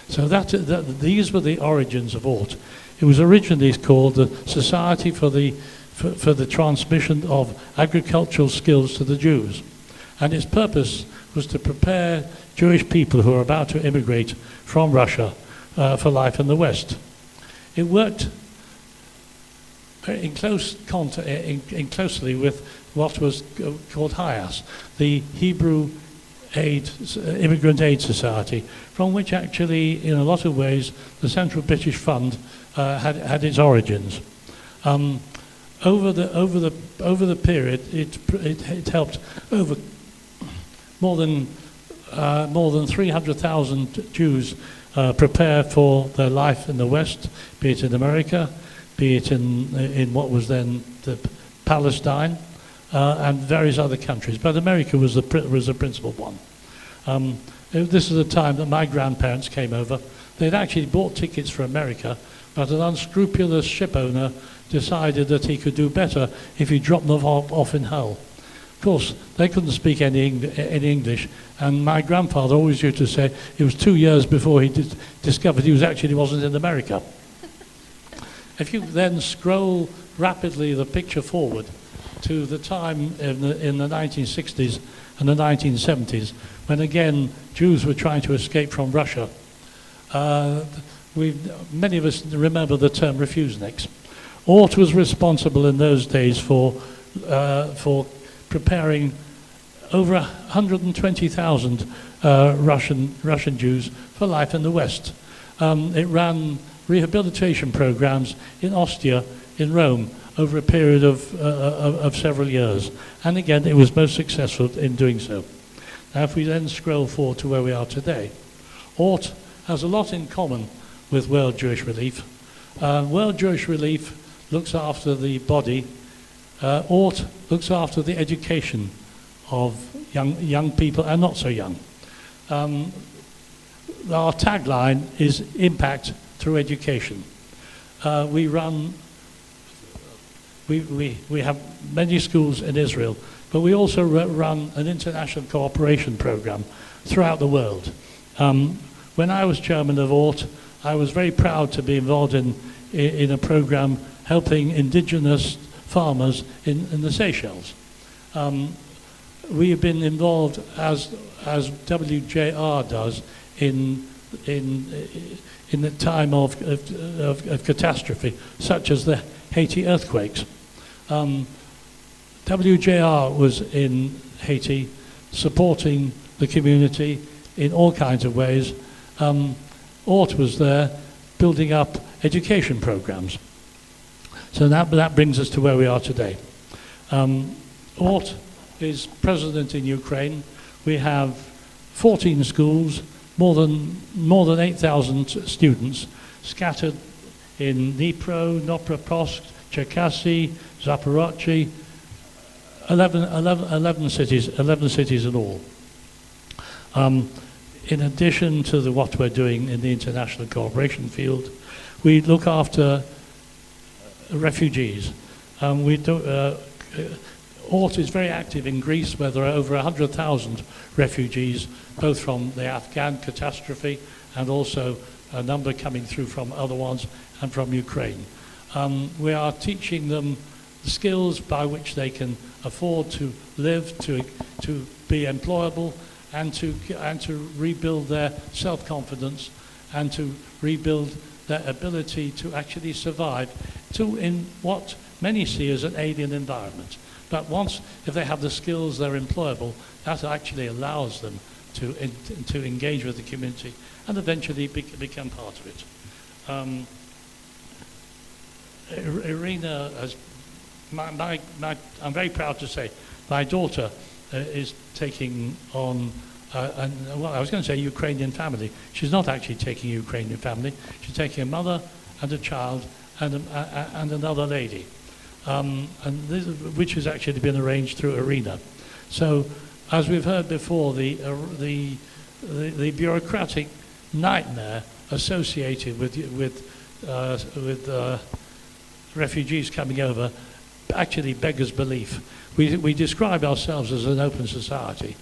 So these were the origins of Ort. It was originally called the Society for the Transmission of Agricultural Skills to the Jews, and its purpose was to prepare Jewish people who are about to immigrate from Russia for life in the West. It worked in closely with what was called HIAS, the Hebrew Immigrant Aid Society, from which actually, in a lot of ways, the Central British Fund had its origins. Over the period, it helped over more than 300,000 Jews prepare for their life in the West, be it in America, be it in what was then Palestine, and various other countries. But America was the principal one. This is the time that my grandparents came over. They'd actually bought tickets for America, but an unscrupulous ship owner decided that he could do better if he dropped them off in Hull. Of course, they couldn't speak any English, and my grandfather always used to say it was 2 years before he discovered he wasn't in America. If you then scroll rapidly the picture forward to the time in the 1960s and the 1970s, when again Jews were trying to escape from Russia, many of us remember the term refuseniks. Ort was responsible in those days for preparing over 120,000 Russian Jews for life in the West. It ran rehabilitation programs in Ostia, in Rome, over a period of several years. And again, it was most successful in doing so. Now, if we then scroll forward to where we are today, Ort has a lot in common with World Jewish Relief. World Jewish Relief looks after the body. Ort looks after the education of young people and not so young. Our tagline is impact through education. We have many schools in Israel, but we also run an international cooperation program throughout the world. When I was chairman of Ort, I was very proud to be involved in a program helping indigenous farmers in the Seychelles. We have been involved as WJR does in the time of catastrophe, such as the Haiti earthquakes. WJR was in Haiti supporting the community in all kinds of ways. Ort was there building up education programs. So that brings us to where we are today. Ort is president in Ukraine. We have 14 schools, more than 8,000 students scattered in Dnipro, Dnipropetrovsk, Cherkasy, Zaporozhye, 11 cities in all. In addition to what we're doing in the international cooperation field, we look after refugees. Ort is very active in Greece, where there are over 100,000 refugees, both from the Afghan catastrophe and also a number coming through from other ones and from Ukraine. We are teaching them the skills by which they can afford to live, to be employable, and to rebuild their self-confidence and to rebuild their ability to actually survive in what many see as an alien environment. But if they have the skills, they're employable, that actually allows them to engage with the community and eventually become part of it. Iryna has, I'm very proud to say, my daughter is taking on, I was going to say Ukrainian family. She's not actually taking a Ukrainian family. She's taking a mother and a child and another lady. Which has actually been arranged through Iryna. So, as we've heard before, the bureaucratic nightmare associated with refugees coming over actually beggars belief. We describe ourselves as an open society.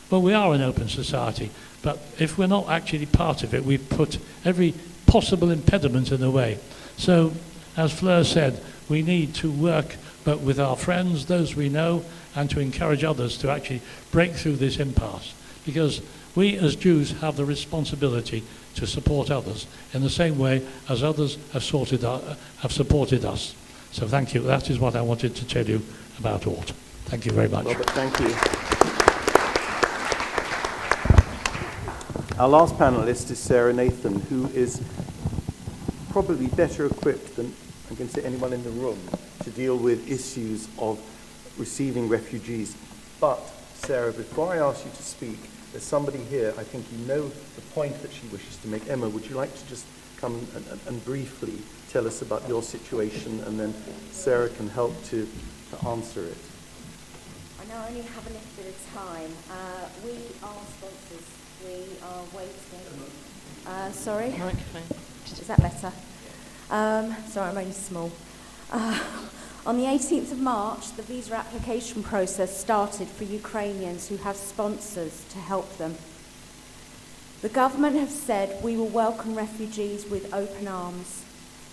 Well, we are an open society, but if we're not actually part of it, we put every possible impediment in the way. So, as Fleur said, we need to work but with our friends, those we know, and to encourage others to actually break through this impasse. Because we as Jews have the responsibility to support others in the same way as others have supported us. So thank you. That is what I wanted to tell you about Ort. Thank you very much. Robert, thank you. Our last panelist is Sara Nathan, who is probably better equipped than, I'm going to say, anyone in the room to deal with issues of receiving refugees. But, Sarah, before I ask you to speak, there's somebody here, I think you know the point that she wishes to make. Emma, would you like to just come and briefly tell us about your situation, and then Sarah can help to answer it? I know I only have a little bit of time. We are sponsors. We are waiting. Sorry? Microphone. Is that better? Sorry, I'm only small. On the 18th of March, the visa application process started for Ukrainians who have sponsors to help them. The government have said we will welcome refugees with open arms.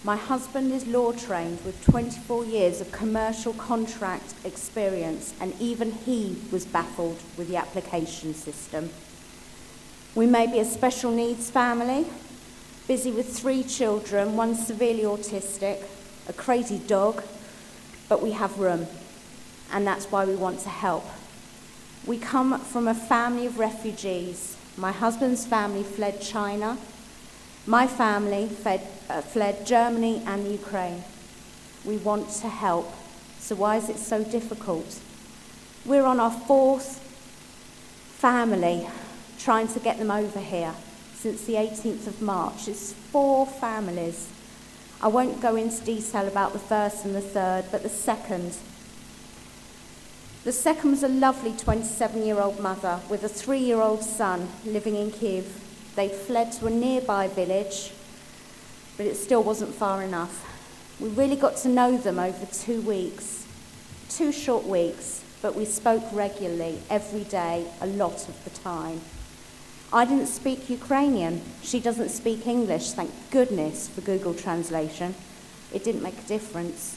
My husband is law trained with 24 years of commercial contract experience, and even he was baffled with the application system. We may be a special needs family, busy with 3 children, one severely autistic, a crazy dog, but we have room, and that's why we want to help. We come from a family of refugees. My husband's family fled China. My family fled Germany and Ukraine. We want to help. So why is it so difficult? We're on our 4th family trying to get them over here since the 18th of March. It's 4 families. I won't go into detail about the first and the third, but the second. The second was a lovely 27-year-old mother with a 3-year-old son living in Kiev. They fled to a nearby village, but it still wasn't far enough. We really got to know them over 2 weeks, 2 short weeks, but we spoke regularly, every day, a lot of the time. I didn't speak Ukrainian. She doesn't speak English, thank goodness for Google Translation. It didn't make a difference.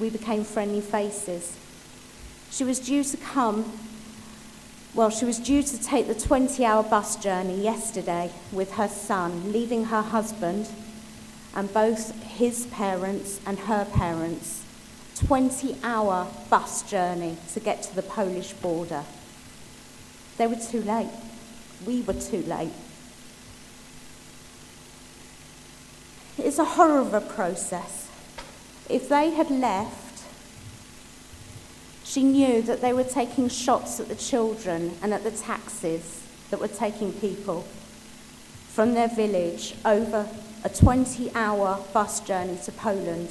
We became friendly faces. She was due to take the 20-hour bus journey yesterday with her son, leaving her husband and both his parents and her parents. 20-hour bus journey to get to the Polish border. They were too late. We were too late. It's a horror of a process. If they had left, she knew that they were taking shots at the children and at the taxis that were taking people from their village over a 20-hour bus journey to Poland.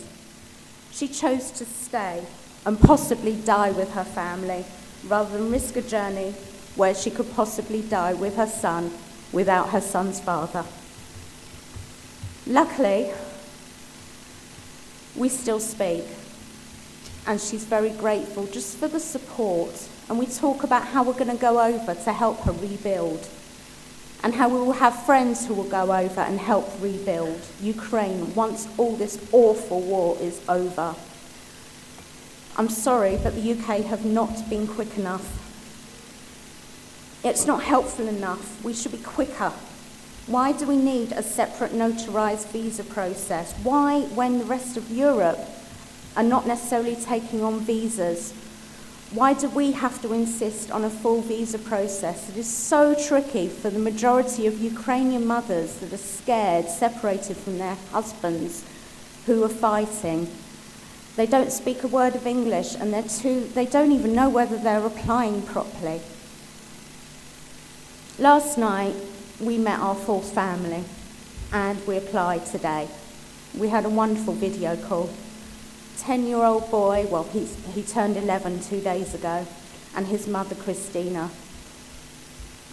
She chose to stay and possibly die with her family rather than risk a journey where she could possibly die with her son without her son's father. Luckily, we still speak, and she's very grateful just for the support, and we talk about how we're going to go over to help her rebuild, and how we will have friends who will go over and help rebuild Ukraine once all this awful war is over. I'm sorry, but the UK have not been quick enough. It's not helpful enough. We should be quicker. Why do we need a separate notarized visa process? Why, when the rest of Europe are not necessarily taking on visas, why do we have to insist on a full visa process? It is so tricky for the majority of Ukrainian mothers that are scared, separated from their husbands, who are fighting. They don't speak a word of English, and they don't even know whether they're applying properly. Last night, we met our 4th family, and we applied today. We had a wonderful video call. 10-year-old boy, well, he turned 11 2 days ago, and his mother, Christina.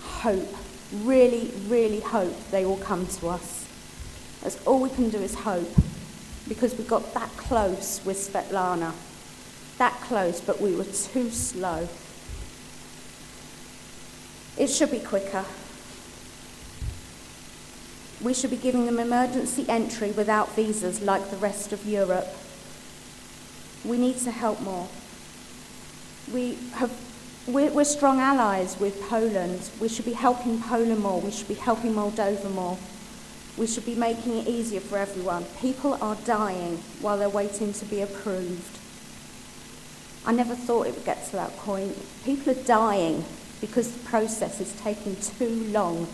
Hope, really, really hope they will come to us. That's all we can do is hope, because we got that close with Svetlana. That close, but we were too slow. It should be quicker. We should be giving them emergency entry without visas like the rest of Europe. We need to help more. We're strong allies with Poland. We should be helping Poland more. We should be helping Moldova more. We should be making it easier for everyone. People are dying while they're waiting to be approved. I never thought it would get to that point. People are dying because the process is taking too long.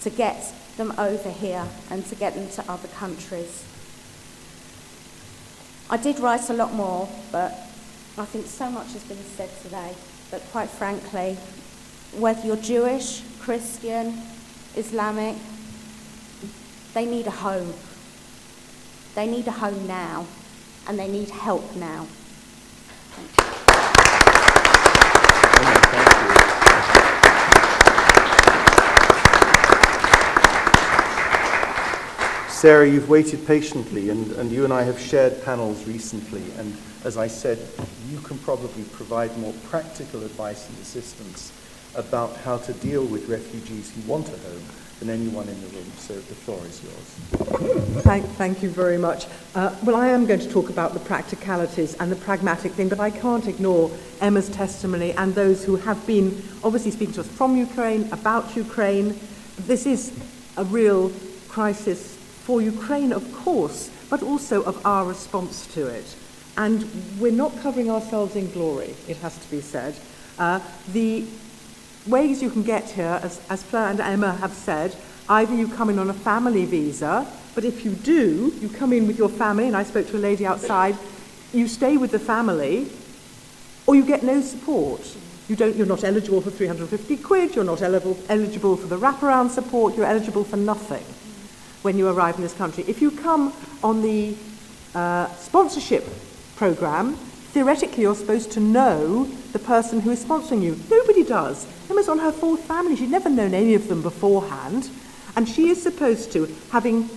to get them over here and to get them to other countries. I did write a lot more, but I think so much has been said today. But quite frankly, whether you're Jewish, Christian, Islamic, they need a home. They need a home now, and they need help now. Sarah, you've waited patiently, and you and I have shared panels recently, and as I said, you can probably provide more practical advice and assistance about how to deal with refugees who want a home than anyone in the room, so the floor is yours. Thank you very much. Well, I am going to talk about the practicalities and the pragmatic thing, but I can't ignore Emma's testimony and those who have been obviously speaking to us from Ukraine, about Ukraine. This is a real crisis for Ukraine, of course, but also of our response to it. And we're not covering ourselves in glory, it has to be said. The ways you can get here, as Fleur and Emma have said, either you come in on a family visa, but if you do, you come in with your family, and I spoke to a lady outside, you stay with the family, or you get no support. You're not eligible for 350 quid, you're not eligible for the wraparound support, you're eligible for nothing when you arrive in this country. If you come on the sponsorship program, theoretically you're supposed to know the person who is sponsoring you. Nobody does. Emma's on her fourth family. She'd never known any of them beforehand. And she is supposed to, having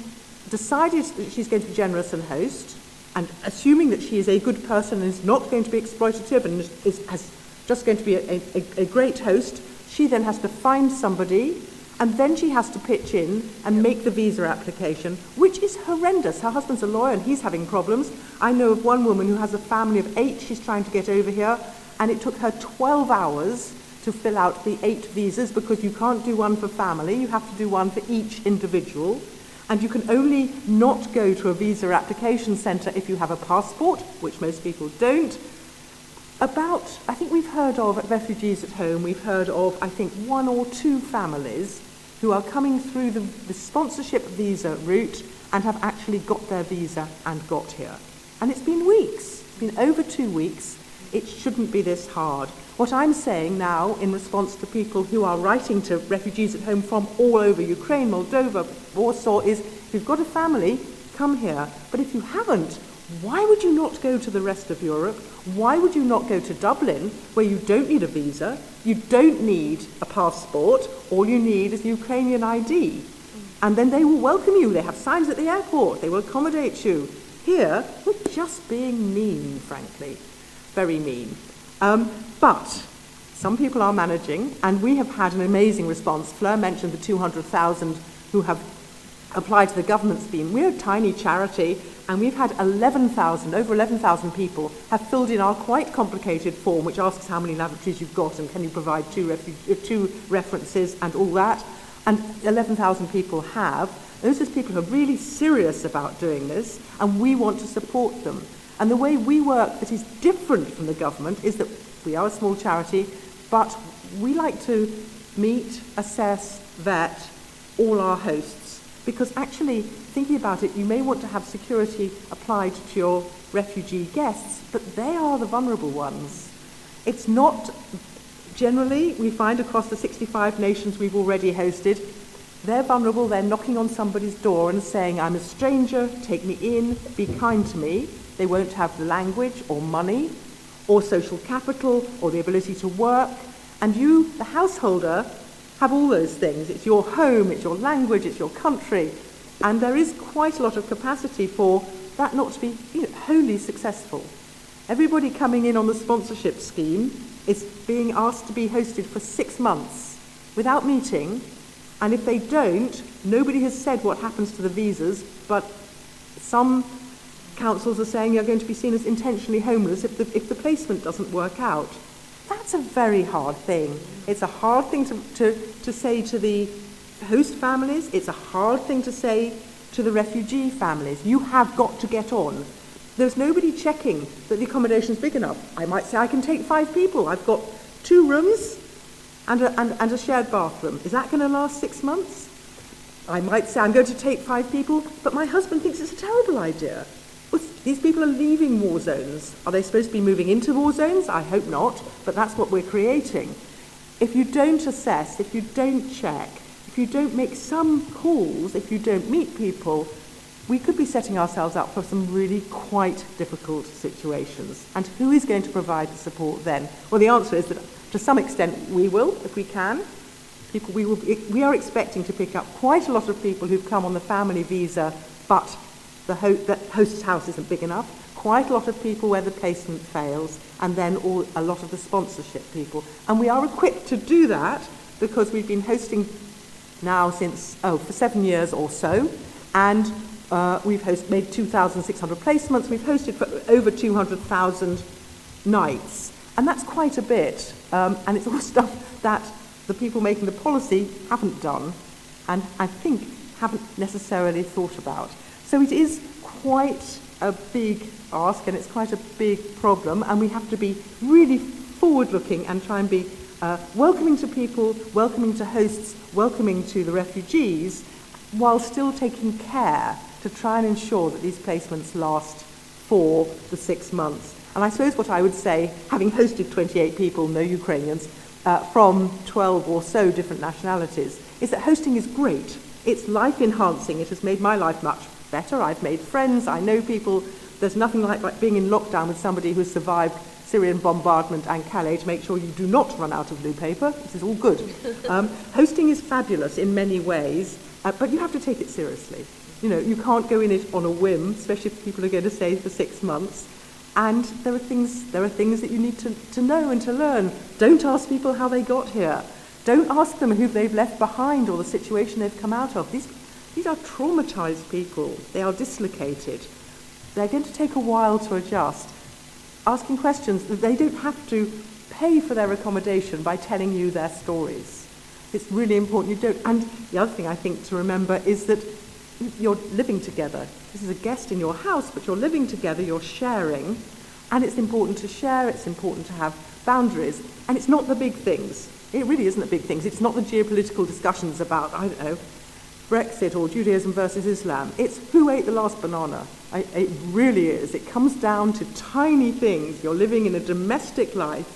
decided that she's going to be generous and host, and assuming that she is a good person and is not going to be exploitative and is just going to be a great host, she then has to find somebody, and then she has to pitch in and make the visa application, which is horrendous. Her husband's a lawyer and he's having problems. I know of one woman who has a family of 8 she's trying to get over here, and it took her 12 hours to fill out the 8 visas, because you can't do one for family, you have to do one for each individual, and you can only not go to a visa application centre if you have a passport, which most people don't. I think we've heard of refugees at home, we've heard of, I think, 1 or 2 families who are coming through the sponsorship visa route and have actually got their visa and got here. And it's been weeks, it's been over 2 weeks. It shouldn't be this hard. What I'm saying now, in response to people who are writing to refugees at home from all over Ukraine, Moldova, Warsaw, is if you've got a family, come here. But if you haven't, why would you not go to the rest of Europe? Why would you not go to Dublin, where you don't need a visa, you don't need a passport, all you need is Ukrainian ID? And then they will welcome you. They have signs at the airport. They will accommodate you. Here, we're just being mean, frankly. Very mean. But some people are managing, and we have had an amazing response. Fleur mentioned the 200,000 who have applied to the government scheme. We're a tiny charity, and we've had over 11,000 people have filled in our quite complicated form, which asks how many lavatories you've got and can you provide 2 references and all that. And 11,000 people have. Those are people who are really serious about doing this, and we want to support them. And the way we work that is different from the government is that we are a small charity, but we like to meet, assess, vet all our hosts. Because actually, thinking about it, you may want to have security applied to your refugee guests, but they are the vulnerable ones. It's not, generally, we find across the 65 nations we've already hosted, they're vulnerable, they're knocking on somebody's door and saying, I'm a stranger, take me in, be kind to me. They won't have the language or money or social capital or the ability to work. And you, the householder, have all those things. It's your home, it's your language, it's your country. And there is quite a lot of capacity for that not to be wholly successful. Everybody coming in on the sponsorship scheme is being asked to be hosted for 6 months without meeting. And if they don't, nobody has said what happens to the visas, but some councils are saying you're going to be seen as intentionally homeless if the placement doesn't work out. That's a very hard thing. It's a hard thing to say to the host families. It's a hard thing to say to the refugee families. You have got to get on. There's nobody checking that the accommodation's big enough. I might say I can take 5 people. I've got 2 rooms and a shared bathroom. Is that going to last 6 months? I might say, I'm going to take 5 people, but my husband thinks it's a terrible idea. Well, these people are leaving war zones. Are they supposed to be moving into war zones? I hope not, but that's what we're creating. If you don't assess, if you don't check, if you don't make some calls, if you don't meet people, we could be setting ourselves up for some really quite difficult situations. And who is going to provide the support then? Well, the answer is that to some extent we will, if we can. We are expecting to pick up quite a lot of people who've come on the family visa, but the host's house isn't big enough. Quite a lot of people where the placement fails, and then a lot of the sponsorship people. And we are equipped to do that because we've been hosting now for 7 years or so, and we've made 2,600 placements. We've hosted for over 200,000 nights, and that's quite a bit. And it's all stuff that the people making the policy haven't done, and I think haven't necessarily thought about. So it is quite a big ask, and it's quite a big problem, and we have to be really forward-looking and try and be welcoming to people, welcoming to hosts, welcoming to the refugees, while still taking care to try and ensure that these placements last for the 6 months. And I suppose what I would say, having hosted 28 people, no Ukrainians, from 12 or so different nationalities, is that hosting is great. It's life-enhancing. It has made my life much better. I've made friends. I know people. There's nothing like being in lockdown with somebody who's survived Syrian bombardment and Calais to make sure you do not run out of blue paper. This is all good. Hosting is fabulous in many ways, but you have to take it seriously. You know, you can't go in it on a whim, especially if people are going to stay for 6 months. And there are things that you need to know and to learn. Don't ask people how they got here. Don't ask them who they've left behind or the situation they've come out of. These are traumatized people. They are dislocated. They're going to take a while to adjust. Asking questions, they don't have to pay for their accommodation by telling you their stories. It's really important you don't. And the other thing I think to remember is that you're living together. This is a guest in your house, but you're living together, you're sharing, and it's important to share, it's important to have boundaries, and it's not the big things. It really isn't the big things. It's not the geopolitical discussions about, I don't know, Brexit or Judaism versus Islam. It's who ate the last banana. It really is. It comes down to tiny things. You're living in a domestic life.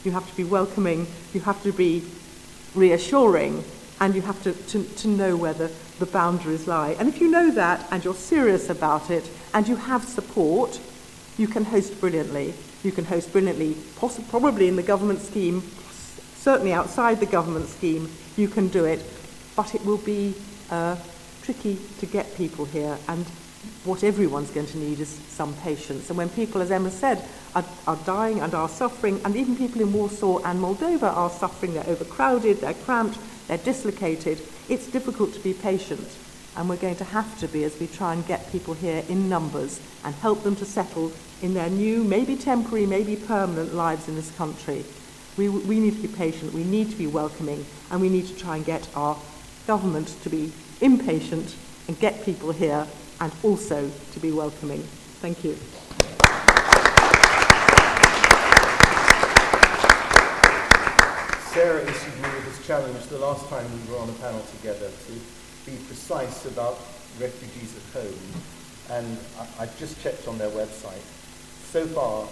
You have to be welcoming, you have to be reassuring, and you have to know where the boundaries lie. And if you know that and you're serious about it and you have support, you can host brilliantly. You can host brilliantly, probably in the government scheme, certainly outside the government scheme, you can do it. But it will be tricky to get people here, and what everyone's going to need is some patience. And when people, as Emma said, are dying and are suffering, and even people in Warsaw and Moldova are suffering, they're overcrowded, they're cramped, they're dislocated, it's difficult to be patient. And we're going to have to be as we try and get people here in numbers and help them to settle in their new, maybe temporary, maybe permanent lives in this country. We need to be patient, we need to be welcoming, and we need to try and get our government to be impatient and get people here and also to be welcoming. Thank you. Sarah issued me with this challenge the last time we were on a panel together to be precise about refugees at home, and I've just checked on their website. So far,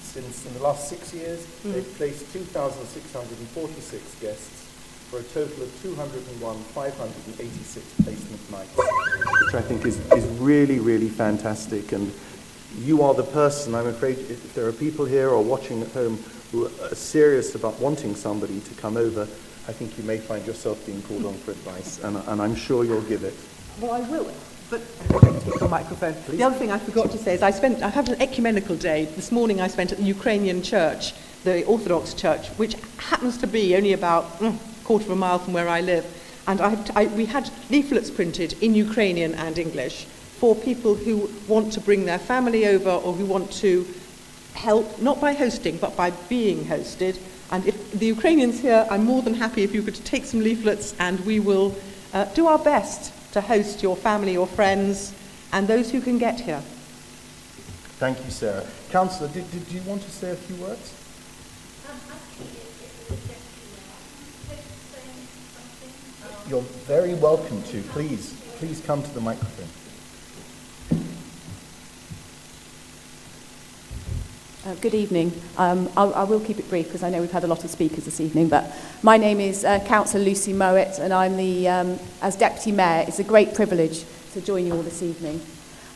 since in the last 6 years, they've placed 2,646 guests for a total of 201,586 placement nights, which I think is really, really fantastic. And you are the person, I'm afraid, if there are people here or watching at home who are serious about wanting somebody to come over, I think you may find yourself being called on for advice, and I'm sure you'll give it. Well, I will. But take the microphone. Please. The other thing I forgot to say is I had an ecumenical day. This morning I spent at the Ukrainian church, the Orthodox church, which happens to be only about a quarter of a mile from where I live. And we had leaflets printed in Ukrainian and English for people who want to bring their family over or who want to help, not by hosting, but by being hosted. And if the Ukrainians here, I'm more than happy if you could take some leaflets, and we will do our best to host your family, your friends, and those who can get here. Thank you, Sarah. Councillor, did you want to say a few words? Actually, it's just saying something. you're very welcome to. Please come to the microphone. Good evening. I will keep it brief because I know we've had a lot of speakers this evening, but my name is Councillor Lucy Mowat, and I'm the, as Deputy Mayor, it's a great privilege to join you all this evening.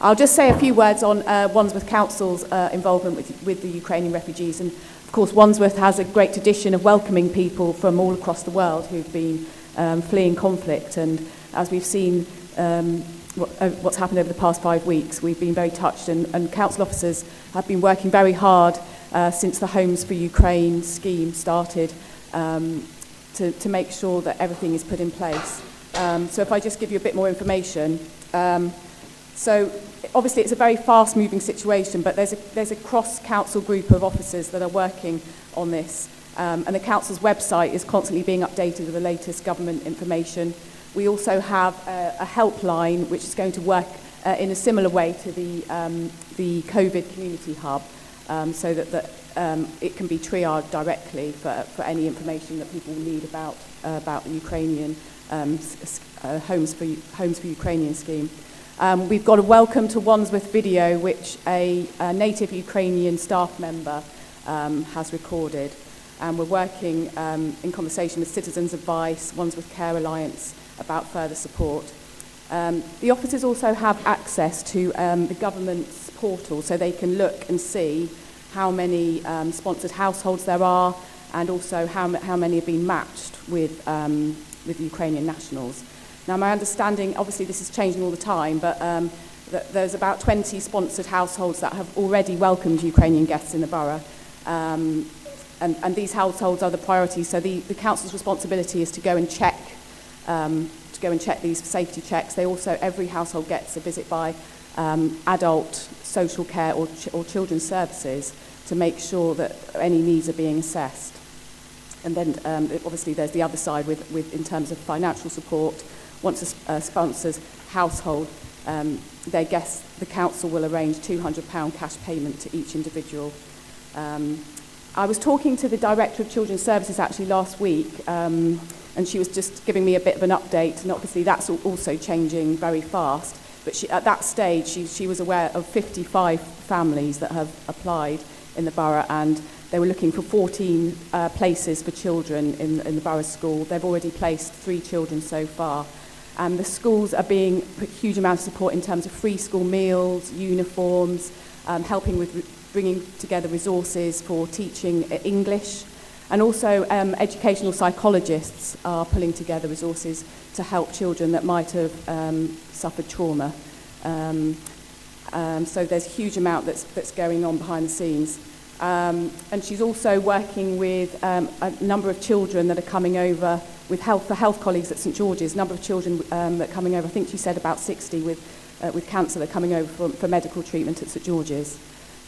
I'll just say a few words on Wandsworth Council's involvement with the Ukrainian refugees, and of course Wandsworth has a great tradition of welcoming people from all across the world who've been fleeing conflict, and as we've seen what's happened over the past 5 weeks, we've been very touched, and council officers have been working very hard since the Homes for Ukraine scheme started to make sure that everything is put in place. So if I just give you a bit more information. So obviously it's a very fast-moving situation, but there's a cross-council group of officers that are working on this, and the council's website is constantly being updated with the latest government information. We also have a helpline which is going to work in a similar way to the COVID community hub, so that it can be triaged directly for any information that people need about the Ukrainian Homes for Ukrainian scheme. We've got a Welcome to Wandsworth video which a native Ukrainian staff member has recorded, and we're working in conversation with Citizens Advice, Wandsworth Care Alliance, about further support. The officers also have access to the government's portal, so they can look and see how many sponsored households there are, and also how many have been matched with Ukrainian nationals. Now, my understanding, obviously this is changing all the time, but there's about 20 sponsored households that have already welcomed Ukrainian guests in the borough, and these households are the priority. So the council's responsibility is to go and check these safety checks. They also, every household gets a visit by adult social care or children's services to make sure that any needs are being assessed. And then obviously there's the other side with in terms of financial support. Once a sponsor's household, their guests, the council will arrange £200 cash payment to each individual. I was talking to the Director of Children's Services actually last week, and she was just giving me a bit of an update, and obviously that's also changing very fast. But at that stage, she was aware of 55 families that have applied in the borough, and they were looking for 14 places for children in the borough school. They've already placed 3 children so far. The schools are being put huge amount of support in terms of free school meals, uniforms, helping with bringing together resources for teaching English. And also educational psychologists are pulling together resources to help children that might have suffered trauma. So there's a huge amount that's going on behind the scenes. And she's also working with a number of children that are coming over with health colleagues at St George's, a number of children that are coming over, I think she said about 60 with cancer that are coming over for medical treatment at St George's.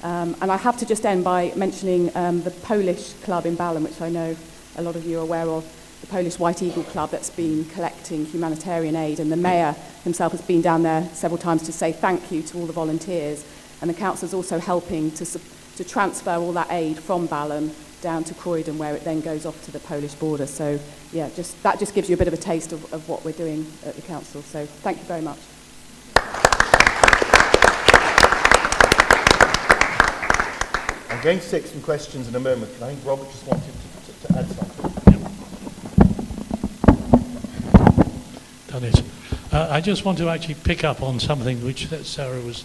And I have to just end by mentioning the Polish club in Balham, which I know a lot of you are aware of, the Polish White Eagle Club that's been collecting humanitarian aid, and the mayor himself has been down there several times to say thank you to all the volunteers, and the council is also helping to transfer all that aid from Balham down to Croydon, where it then goes off to the Polish border. So yeah, that just gives you a bit of a taste of what we're doing at the council. So thank you very much. I'm going to take some questions in a moment, but I think Robert just wanted to add something. Done it. I just want to actually pick up on something which Sarah was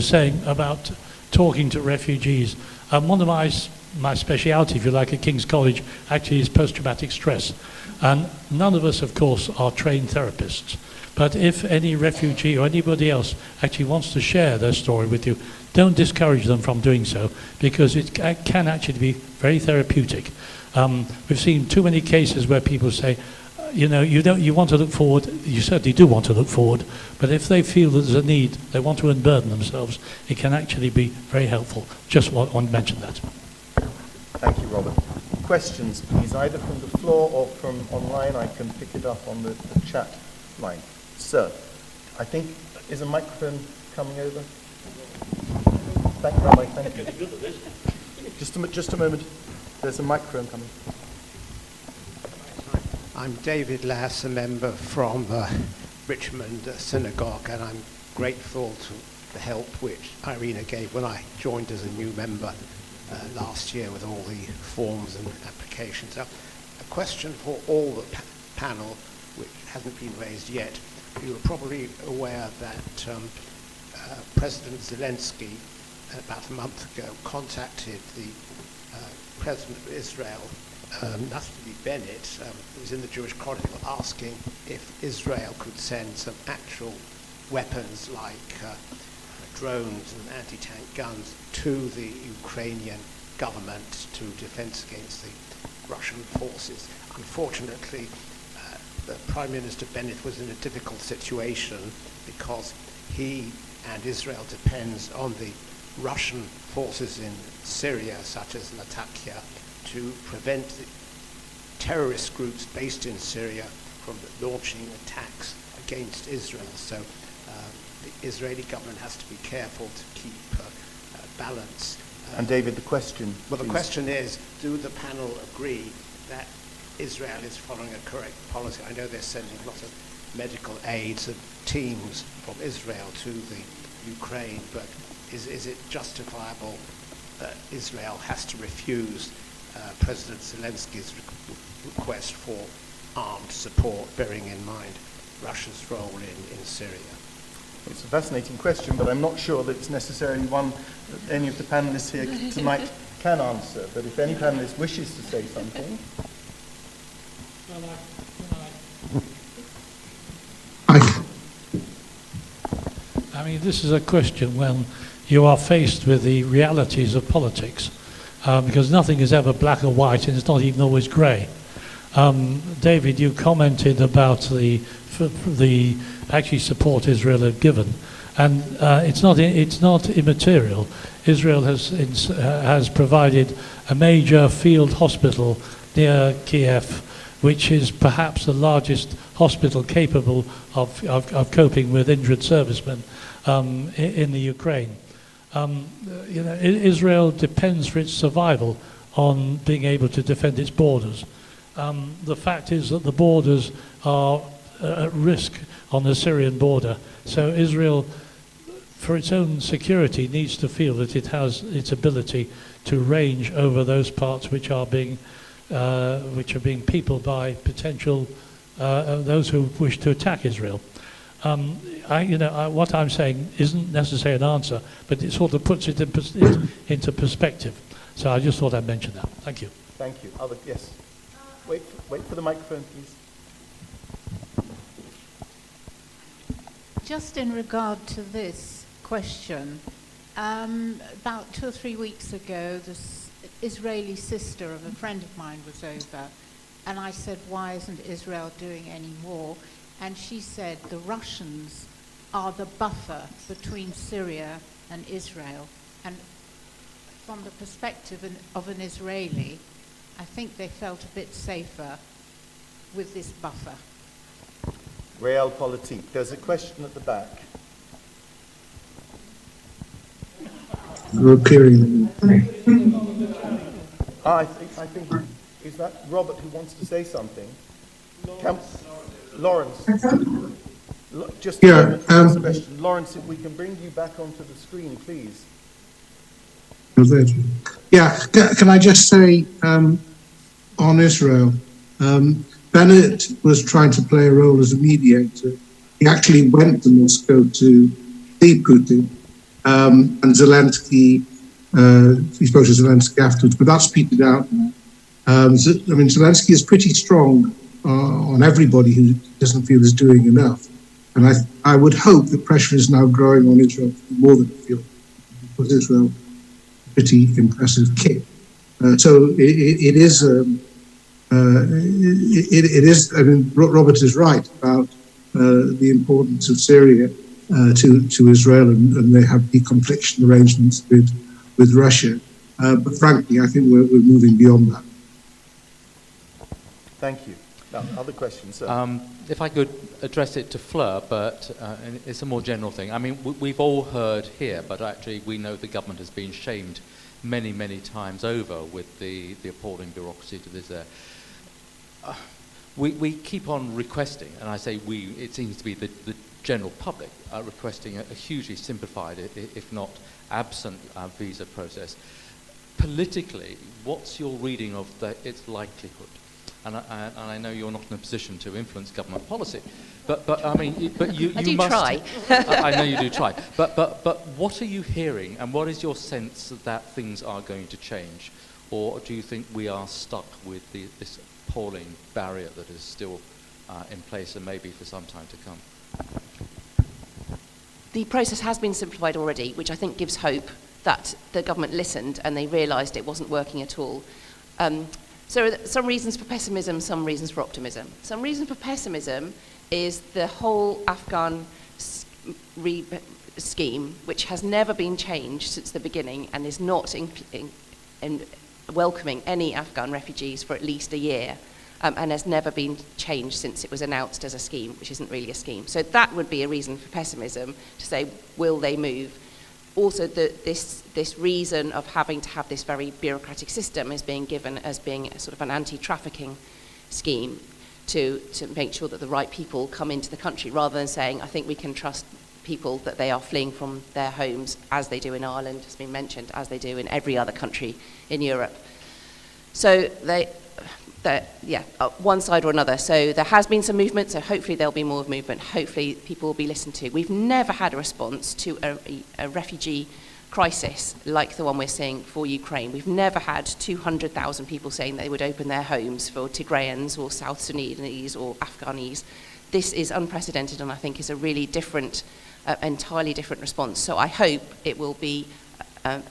saying about talking to refugees. One of my speciality, if you like, at King's College actually is post-traumatic stress. And none of us, of course, are trained therapists. But if any refugee or anybody else actually wants to share their story with you, don't discourage them from doing so, because it can actually be very therapeutic. We've seen too many cases where people say, you want to look forward, you certainly do want to look forward, but if they feel that there's a need, they want to unburden themselves, it can actually be very helpful. Just want to mention that. Thank you, Robert. Questions, please, either from the floor or from online. I can pick it up on the chat line. Sir, I think, is a microphone coming over? Thank you, Rabbi. Thank you. Just a moment. There's a microphone coming. I'm David Lass, a member from Richmond Synagogue, and I'm grateful to the help which Iryna gave when I joined as a new member last year with all the forms and applications. Now, a question for all the panel, which hasn't been raised yet. You are probably aware that President Zelensky, about a month ago, contacted the President of Israel, Naftali Bennett, who was in the Jewish Chronicle, asking if Israel could send some actual weapons like drones and anti-tank guns to the Ukrainian government to defense against the Russian forces. Unfortunately, the Prime Minister Bennett was in a difficult situation because he and Israel depends on the Russian forces in Syria, such as Latakia, to prevent the terrorist groups based in Syria from launching attacks against Israel. So the Israeli government has to be careful to keep balance. And David, the question. Well, the question is, do the panel agree that Israel is following a correct policy? I know they're sending lots of medical aids and teams from Israel to the Ukraine, but is it justifiable that Israel has to refuse President Zelensky's request for armed support, bearing in mind Russia's role in Syria? It's a fascinating question, but I'm not sure that it's necessarily one that any of the panelists here tonight can answer. But if any panelist wishes to say something. I mean, this is a question when you are faced with the realities of politics, because nothing is ever black or white, and it's not even always grey. David, you commented about the actually support Israel had given, and it's not immaterial. Israel has provided a major field hospital near Kiev, which is perhaps the largest hospital capable of coping with injured servicemen in the Ukraine. Israel depends for its survival on being able to defend its borders. The fact is that the borders are at risk on the Syrian border, so Israel, for its own security, needs to feel that it has its ability to range over those parts which are being peopled by potential those who wish to attack Israel. What I'm saying isn't necessarily an answer, but it sort of puts it into perspective. So I just thought I'd mention that. Thank you. Thank you. Yes. Wait for the microphone, please. Just in regard to this question, about 2 or 3 weeks ago, this Israeli sister of a friend of mine was over, and I said, why isn't Israel doing any more? And she said, the Russians are the buffer between Syria and Israel. And from the perspective of an Israeli, I think they felt a bit safer with this buffer. Realpolitik. There's a question at the back. You're appearing. I think, is that Robert who wants to say something? Lawrence. Just a question. Lawrence, if we can bring you back onto the screen, please. Yeah, can I just say on Israel, Bennett was trying to play a role as a mediator. He actually went to Moscow to see Putin, and Zelensky, he spoke to Zelensky afterwards, but that's petered out now. Zelensky is pretty strong on everybody who doesn't feel is doing enough. And I would hope the pressure is now growing on Israel to do more than it feels, because Israel pretty impressive kick. So it is. I mean, Robert is right about the importance of Syria to Israel, and they have deconfliction arrangements with Russia. But frankly, I think we're moving beyond that. Thank you. Now, other questions, sir? If I could address it to Fleur, but it's a more general thing. I mean, we've all heard here, but actually we know the government has been shamed many, many times over with the appalling bureaucracy to this. we keep on requesting, and I say we, it seems to be the general public requesting a hugely simplified, if not absent, visa process. Politically, what's your reading of its likelihood? And I know you're not in a position to influence government policy, but I mean, but you I do must try. I know you do try. But what are you hearing, and what is your sense that things are going to change, or do you think we are stuck with this appalling barrier that is still in place and maybe for some time to come? The process has been simplified already, which I think gives hope that the government listened and they realised it wasn't working at all. So there are some reasons for pessimism, some reasons for optimism. Some reason for pessimism is the whole Afghan scheme, which has never been changed since the beginning and is not in welcoming any Afghan refugees for at least a year, and has never been changed since it was announced as a scheme, which isn't really a scheme. So that would be a reason for pessimism, to say, will they move? Also, this reason of having to have this very bureaucratic system is being given as being a sort of an anti-trafficking scheme to make sure that the right people come into the country, rather than saying, I think we can trust people that they are fleeing from their homes, as they do in Ireland, has been mentioned, as they do in every other country in Europe. So one side or another. So there has been some movement, so hopefully there'll be more movement. Hopefully people will be listened to. We've never had a response to a refugee crisis like the one we're seeing for Ukraine. We've never had 200,000 people saying they would open their homes for Tigrayans or South Sudanese or Afghanis. This is unprecedented, and I think is a really different, entirely different response. So I hope it will be that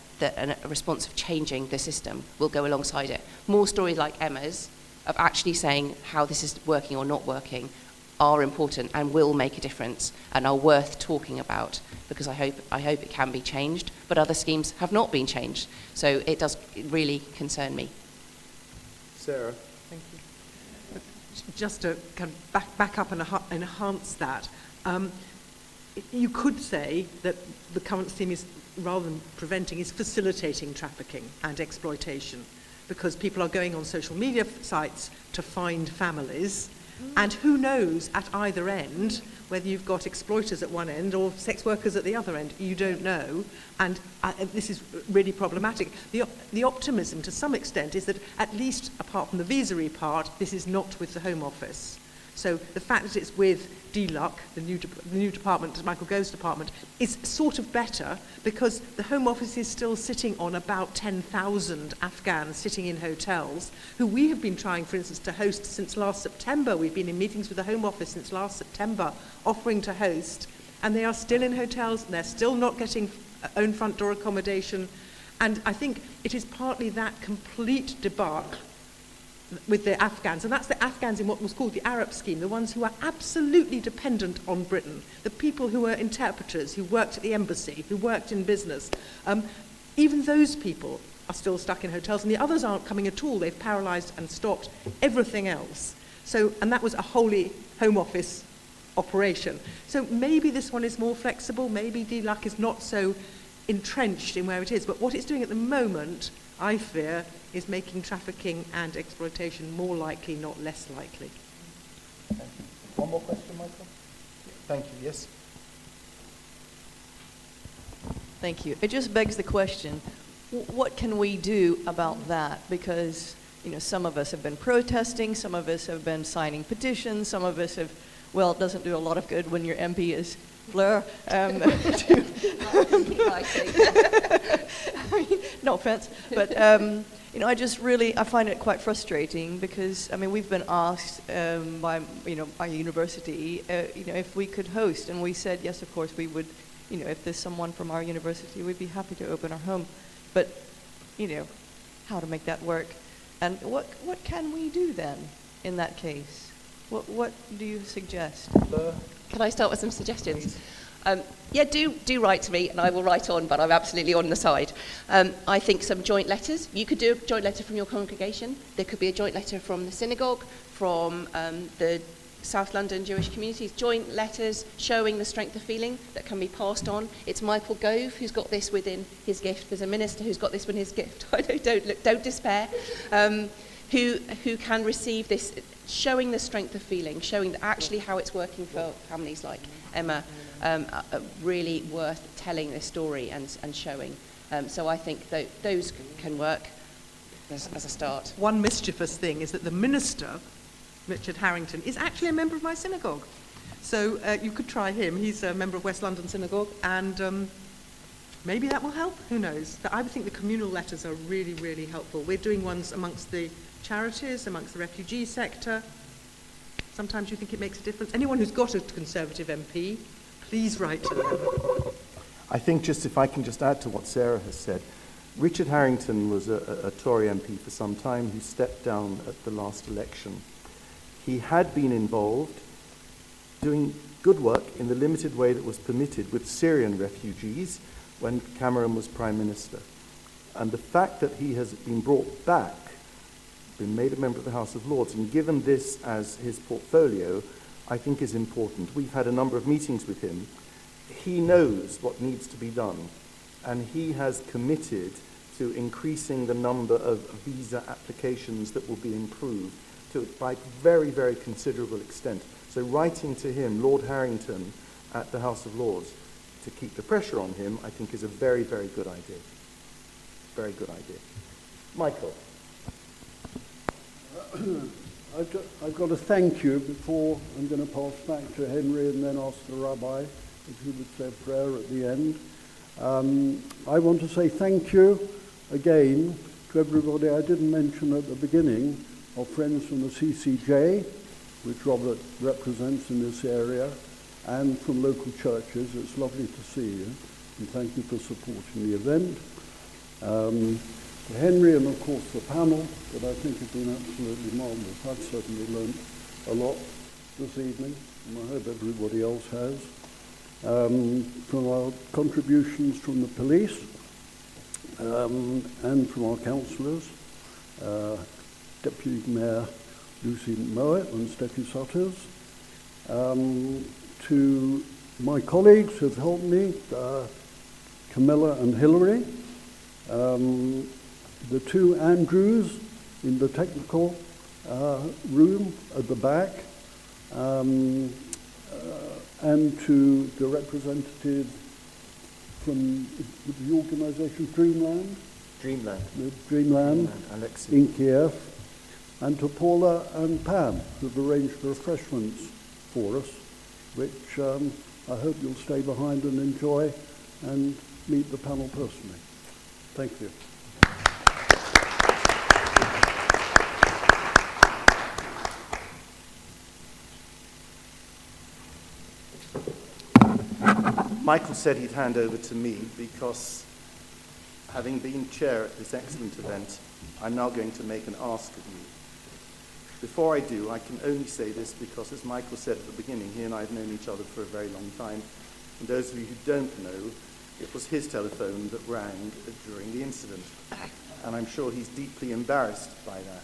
a response of changing the system will go alongside it. More stories like Emma's, of actually saying how this is working or not working, are important and will make a difference and are worth talking about, because I hope it can be changed, but other schemes have not been changed. So it does really concern me. Sarah? Thank you. Just to kind of back up and enhance that, you could say that the current scheme is, rather than preventing, is facilitating trafficking and exploitation, because people are going on social media sites to find families, and who knows at either end whether you've got exploiters at one end or sex workers at the other end. You don't know, and this is really problematic. The optimism, to some extent, is that at least apart from the visa part, this is not with the Home Office. So the fact that it's with DLUC, the new department, Michael Gove's department, is sort of better, because the Home Office is still sitting on about 10,000 Afghans sitting in hotels, who we have been trying, for instance, to host since last September. We've been in meetings with the Home Office since last September, offering to host, and they are still in hotels, and they're still not getting own front door accommodation. And I think it is partly that complete debacle with the Afghans, and that's the Afghans in what was called the Arab scheme, the ones who are absolutely dependent on Britain, the people who were interpreters, who worked at the embassy, who worked in business. Even those people are still stuck in hotels, and the others aren't coming at all. They've paralysed and stopped everything else. So, and that was a wholly Home Office operation. So maybe this one is more flexible, maybe DLUC is not so entrenched in where it is, but what it's doing at the moment, I fear, is making trafficking and exploitation more likely, not less likely. Thank you. One more question, Michael? Thank you. Yes? Thank you. It just begs the question, what can we do about that? Because, some of us have been protesting, some of us have been signing petitions, some of us have, well, it doesn't do a lot of good when your MP is Fleur. No offense, but I find it quite frustrating, because we've been asked by our university if we could host, and we said yes, of course we would. If there's someone from our university, we'd be happy to open our home, but how to make that work, and what can we do then in that case? What do you suggest? Can I start with some suggestions? Do write to me, and I will write on, but I'm absolutely on the side. I think some joint letters. You could do a joint letter from your congregation. There could be a joint letter from the synagogue, from the South London Jewish communities. Joint letters showing the strength of feeling that can be passed on. It's Michael Gove who's got this within his gift. There's a minister who's got this within his gift. I know, don't despair. who can receive this, showing the strength of feeling, showing actually how it's working for families like Emma, really worth telling this story and showing. So I think those can work as a start. One mischievous thing is that the minister, Richard Harrington, is actually a member of my synagogue. So you could try him. He's a member of West London Synagogue, and maybe that will help. Who knows? But I would think the communal letters are really, really helpful. We're doing ones amongst the charities, amongst the refugee sector. Sometimes you think it makes a difference. Anyone who's got a Conservative MP, please write to them. I think just if I can just add to what Sarah has said, Richard Harrington was a Tory MP for some time who stepped down at the last election. He had been involved doing good work in the limited way that was permitted with Syrian refugees when Cameron was Prime Minister. And the fact that he has been brought back, been made a member of the House of Lords, and given this as his portfolio, I think is important. We've had a number of meetings with him. He knows what needs to be done, and he has committed to increasing the number of visa applications that will be improved to by very, very considerable extent. So writing to him, Lord Harrington, at the House of Lords, to keep the pressure on him, I think is a very, very good idea. Very good idea. Michael. I've got to thank you before I'm going to pass back to Henry and then ask the rabbi if he would say a prayer at the end. I want to say thank you again to everybody. I didn't mention at the beginning our friends from the CCJ, which Robert represents in this area, and from local churches. It's lovely to see you, and thank you for supporting the event. To Henry and of course the panel, that I think have been absolutely marvellous. I've certainly learned a lot this evening, and I hope everybody else has. From our contributions from the police and from our councillors, Deputy Mayor Lucy Mowat and Steffi Sutters, to my colleagues who have helped me, Camilla and Hilary, the two Andrews in the technical room at the back, and to the representative from the organisation Dreamland in Kiev, and to Paula and Pam, who've arranged the refreshments for us, which I hope you'll stay behind and enjoy and meet the panel personally. Thank you. Michael said he'd hand over to me because, having been chair at this excellent event, I'm now going to make an ask of you. Before I do, I can only say this because, as Michael said at the beginning, he and I have known each other for a very long time. And those of you who don't know, it was his telephone that rang during the incident. And I'm sure he's deeply embarrassed by that.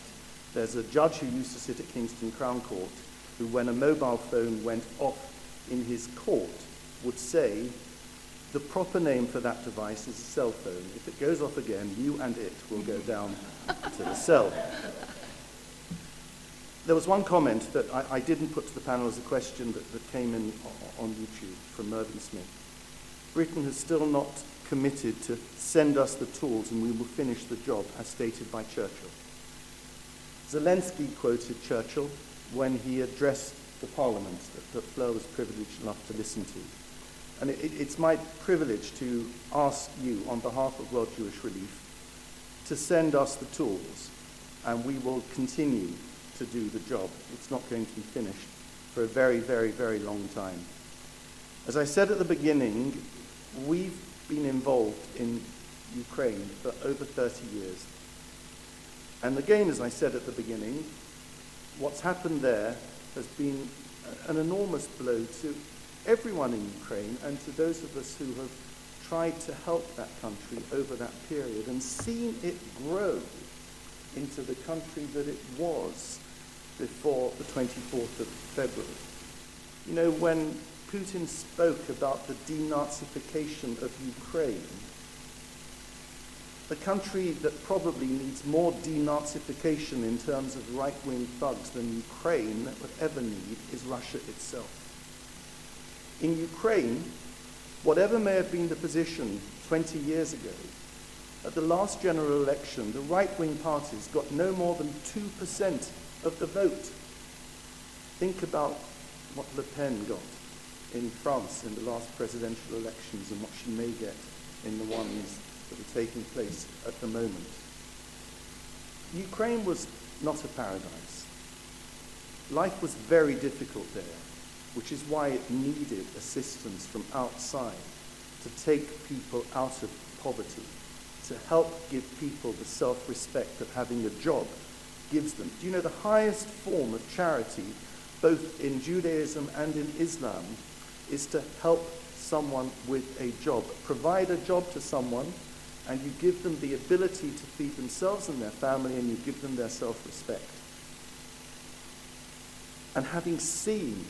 There's a judge who used to sit at Kingston Crown Court who, when a mobile phone went off in his court, would say, the proper name for that device is a cell phone. If it goes off again, you and it will go down to the cell. There was one comment that I didn't put to the panel as a question that came in on YouTube from Mervyn Smith. Britain has still not committed to send us the tools and we will finish the job, as stated by Churchill. Zelensky quoted Churchill when he addressed the Parliament that Fleur was privileged enough to listen to. And it's my privilege to ask you, on behalf of World Jewish Relief, to send us the tools, and we will continue to do the job. It's not going to be finished for a very, very, very long time. As I said at the beginning, we've been involved in Ukraine for over 30 years. And again, as I said at the beginning, what's happened there has been an enormous blow to everyone in Ukraine and to those of us who have tried to help that country over that period and seen it grow into the country that it was before the 24th of February. You know, when Putin spoke about the denazification of Ukraine, the country that probably needs more denazification in terms of right-wing thugs than Ukraine would ever need is Russia itself. In Ukraine, whatever may have been the position 20 years ago, at the last general election, the right-wing parties got no more than 2% of the vote. Think about what Le Pen got in France in the last presidential elections and what she may get in the ones that are taking place at the moment. Ukraine was not a paradise. Life was very difficult there, which is why it needed assistance from outside to take people out of poverty, to help give people the self-respect that having a job gives them. Do you know the highest form of charity, both in Judaism and in Islam, is to help someone with a job. Provide a job to someone, and you give them the ability to feed themselves and their family, and you give them their self-respect. And having seen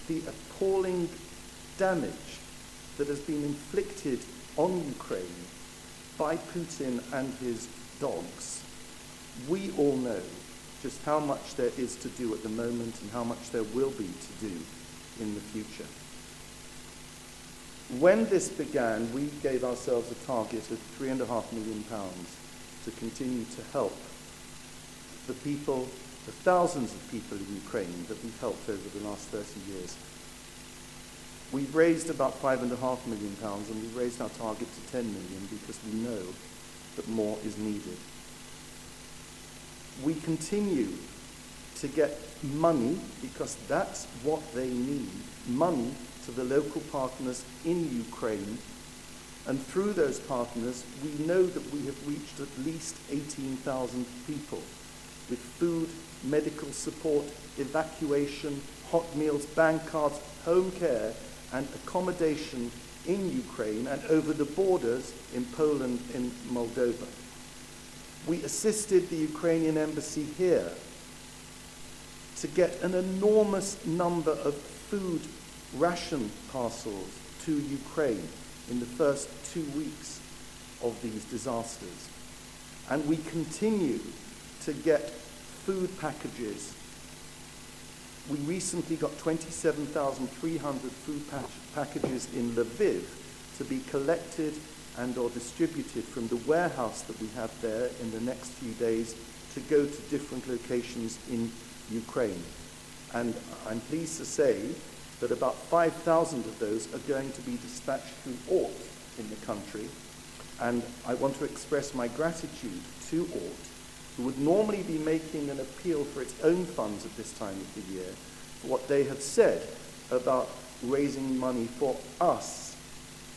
the appalling damage that has been inflicted on Ukraine by Putin and his dogs, we all know just how much there is to do at the moment and how much there will be to do in the future. When this began, we gave ourselves a target of £3.5 million to continue to help the people, the thousands of people in Ukraine that we've helped over the last 30 years. We've raised about £5.5 million, and we've raised our target to 10 million because we know that more is needed. We continue to get money because that's what they need, money to the local partners in Ukraine, and through those partners we know that we have reached at least 18,000 people with food, medical support, evacuation, hot meals, bank cards, home care and accommodation in Ukraine and over the borders in Poland and Moldova. We assisted the Ukrainian embassy here to get an enormous number of food ration parcels to Ukraine in the first 2 weeks of these disasters. And we continue to get food packages. We recently got 27,300 food packages in Lviv to be collected and or distributed from the warehouse that we have there in the next few days to go to different locations in Ukraine. And I'm pleased to say that about 5,000 of those are going to be dispatched through ORT in the country. And I want to express my gratitude to ORT, who would normally be making an appeal for its own funds at this time of the year, for what they have said about raising money for us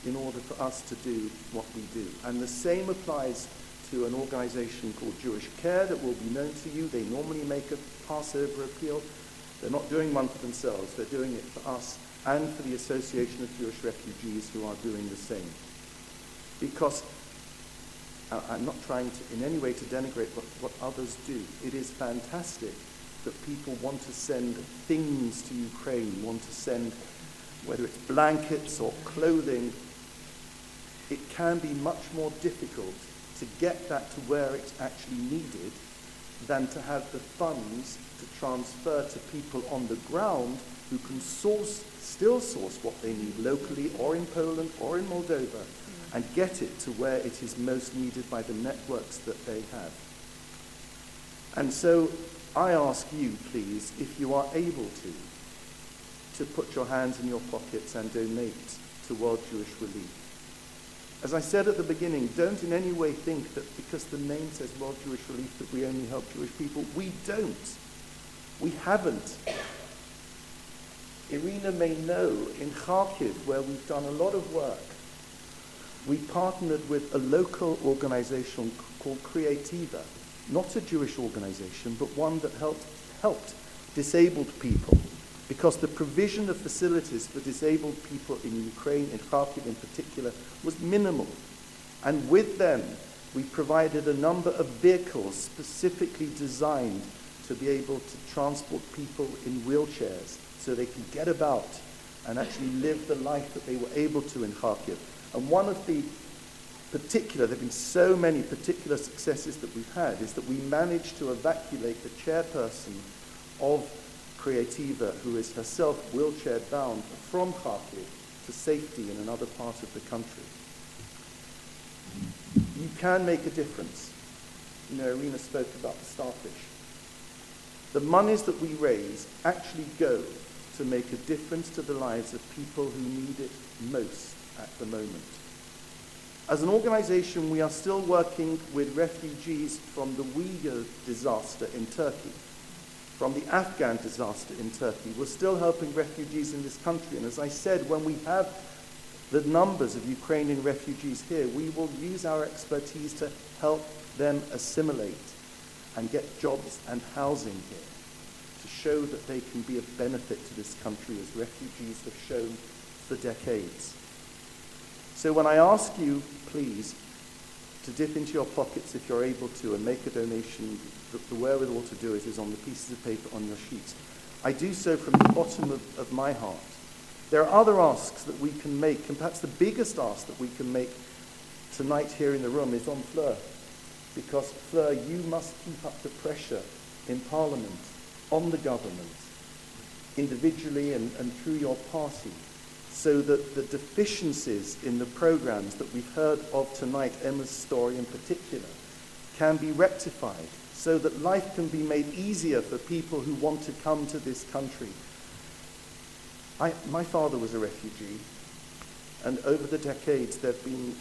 in order for us to do what we do. And the same applies to an organization called Jewish Care that will be known to you. They normally make a Passover appeal. They're not doing one for themselves. They're doing it for us and for the Association of Jewish Refugees, who are doing the same. Because I'm not trying to in any way to denigrate what others do. It is fantastic that people want to send things to Ukraine, want to send, whether it's blankets or clothing. It can be much more difficult to get that to where it's actually needed than to have the funds to transfer to people on the ground who can still source what they need locally or in Poland or in Moldova and get it to where it is most needed by the networks that they have. And so I ask you, please, if you are able to put your hands in your pockets and donate to World Jewish Relief. As I said at the beginning, don't in any way think that because the name says World Jewish Relief that we only help Jewish people. We don't. We haven't. Iryna may know in Kharkiv, where we've done a lot of work, we partnered with a local organization called Creativa, not a Jewish organization, but one that helped disabled people, because the provision of facilities for disabled people in Ukraine, in Kharkiv in particular, was minimal. And with them, we provided a number of vehicles specifically designed to be able to transport people in wheelchairs so they can get about and actually live the life that they were able to in Kharkiv. And one of the particular, there have been so many particular successes that we've had, is that we managed to evacuate the chairperson of Creativa, who is herself wheelchair-bound, from Kharkiv to safety in another part of the country. You can make a difference. You know, Iryna spoke about the starfish. The monies that we raise actually go to make a difference to the lives of people who need it most at the moment. As an organization, we are still working with refugees from the Uyghur disaster in Turkey, from the Afghan disaster in Turkey. We're still helping refugees in this country. And as I said, when we have the numbers of Ukrainian refugees here, we will use our expertise to help them assimilate and get jobs and housing here, to show that they can be of benefit to this country, as refugees have shown for decades. So when I ask you, please, to dip into your pockets if you're able to and make a donation, the wherewithal to do it is on the pieces of paper on your sheets. I do so from the bottom of my heart. There are other asks that we can make, and perhaps the biggest ask that we can make tonight here in the room is on Fleur. Because, Fleur, you must keep up the pressure in Parliament, on the government, individually and through your party, so that the deficiencies in the programs that we've heard of tonight, Emma's story in particular, can be rectified, so that life can be made easier for people who want to come to this country. My father was a refugee, and over the decades there have been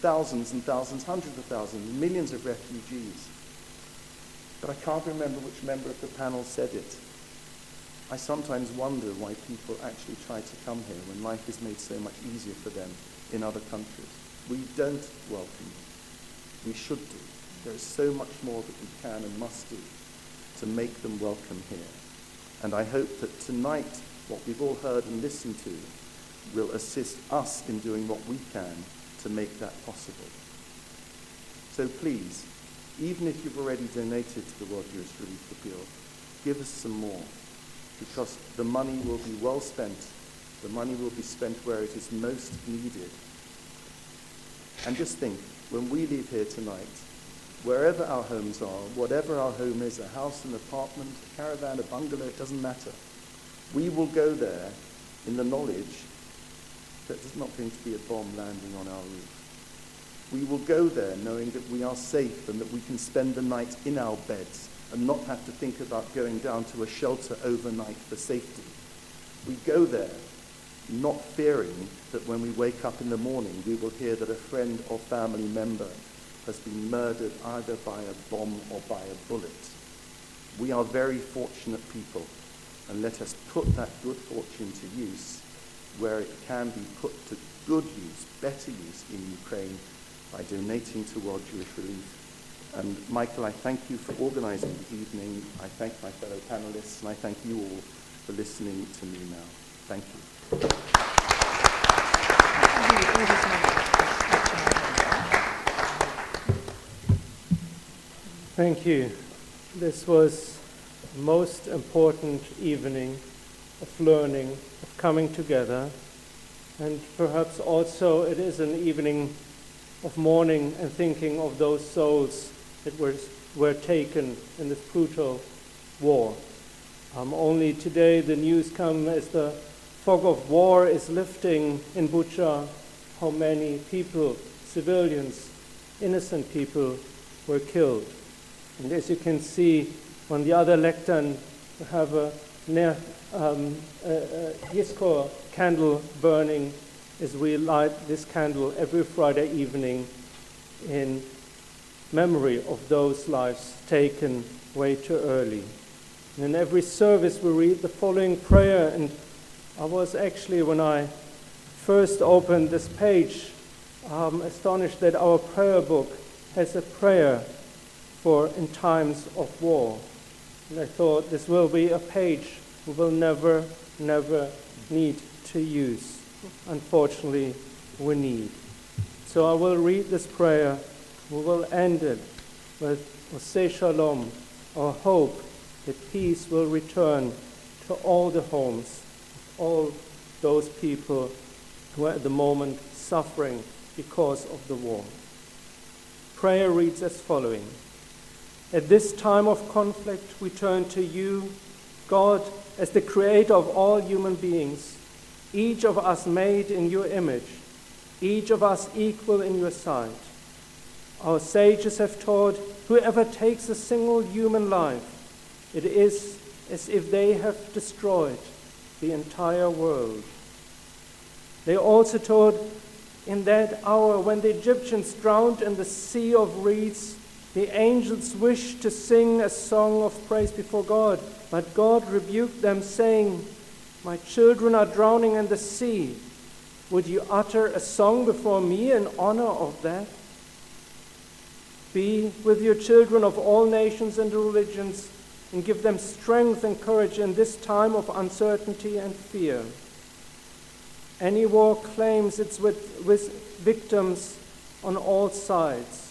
thousands and thousands, hundreds of thousands, millions of refugees. But I can't remember which member of the panel said it. I sometimes wonder why people actually try to come here when life is made so much easier for them in other countries. We don't welcome them. We should do. There is so much more that we can and must do to make them welcome here. And I hope that tonight, what we've all heard and listened to will assist us in doing what we can to make that possible. So please, even if you've already donated to the World Jewish Relief Appeal, give us some more, because the money will be well spent. The money will be spent where it is most needed. And just think, when we leave here tonight, wherever our homes are, whatever our home is, a house, an apartment, a caravan, a bungalow, it doesn't matter. We will go there in the knowledge that there's not going to be a bomb landing on our roof. We will go there knowing that we are safe and that we can spend the night in our beds and not have to think about going down to a shelter overnight for safety. We go there not fearing that when we wake up in the morning we will hear that a friend or family member has been murdered either by a bomb or by a bullet. We are very fortunate people, and let us put that good fortune to use where it can be put to good use, better use in Ukraine by donating to World Jewish Relief. And Michael, I thank you for organizing the evening. I thank my fellow panelists, and I thank you all for listening to me now. Thank you. Thank you. This was a most important evening of learning, of coming together, and perhaps also it is an evening of mourning and thinking of those souls that were taken in this brutal war. Only today the news comes as the fog of war is lifting in Bucha, how many people, civilians, innocent people, were killed. And as you can see on the other lectern, we have a Yiskor candle burning as we light this candle every Friday evening in memory of those lives taken way too early. And in every service we read the following prayer, and I was actually, when I first opened this page, astonished that our prayer book has a prayer for in times of war. And I thought this will be a page we will never need to use. Unfortunately, we need. So I will read this prayer. We will end it with Oseh Shalom, our hope that peace will return to all the homes of all those people who are at the moment suffering because of the war. prayer reads as following. At this time of conflict, we turn to you, God, as the creator of all human beings, each of us made in your image, each of us equal in your sight. Our sages have taught, whoever takes a single human life, it is as if they have destroyed the entire world. They also taught, in that hour when the Egyptians drowned in the sea of reeds, the angels wished to sing a song of praise before God, but God rebuked them, saying, "My children are drowning in the sea. Would you utter a song before me in honor of that? Be with your children of all nations and religions, and give them strength and courage in this time of uncertainty and fear. Any war claims its with victims on all sides.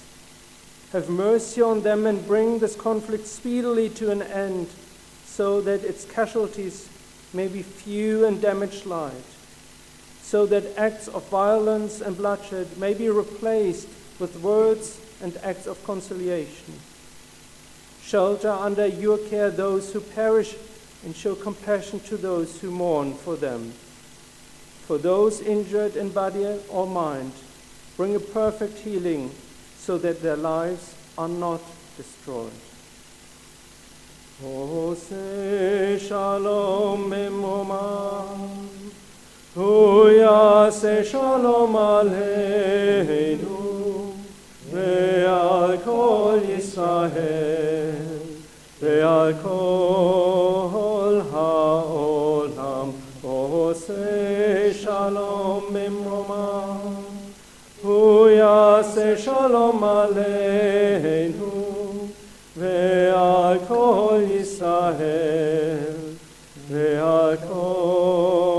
Have mercy on them and bring this conflict speedily to an end, so that its casualties may be few and damage light, so that acts of violence and bloodshed may be replaced with words and acts of conciliation. Shelter under your care those who perish and show compassion to those who mourn for them. For those injured in body or mind, bring a perfect healing so that their lives are not destroyed. Ose shalom emomam, huyase shalom aleinu, ve'al kol Yisrael, ve'al kol ha'olam. Ose shalom emomam, huyase shalom aleinu, ve'al kol Yisrael, ve'al kol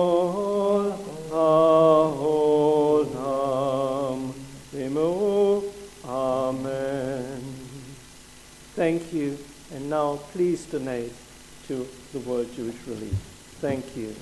ha'olam. Amen. Thank you. And now please donate to the World Jewish Relief. Thank you.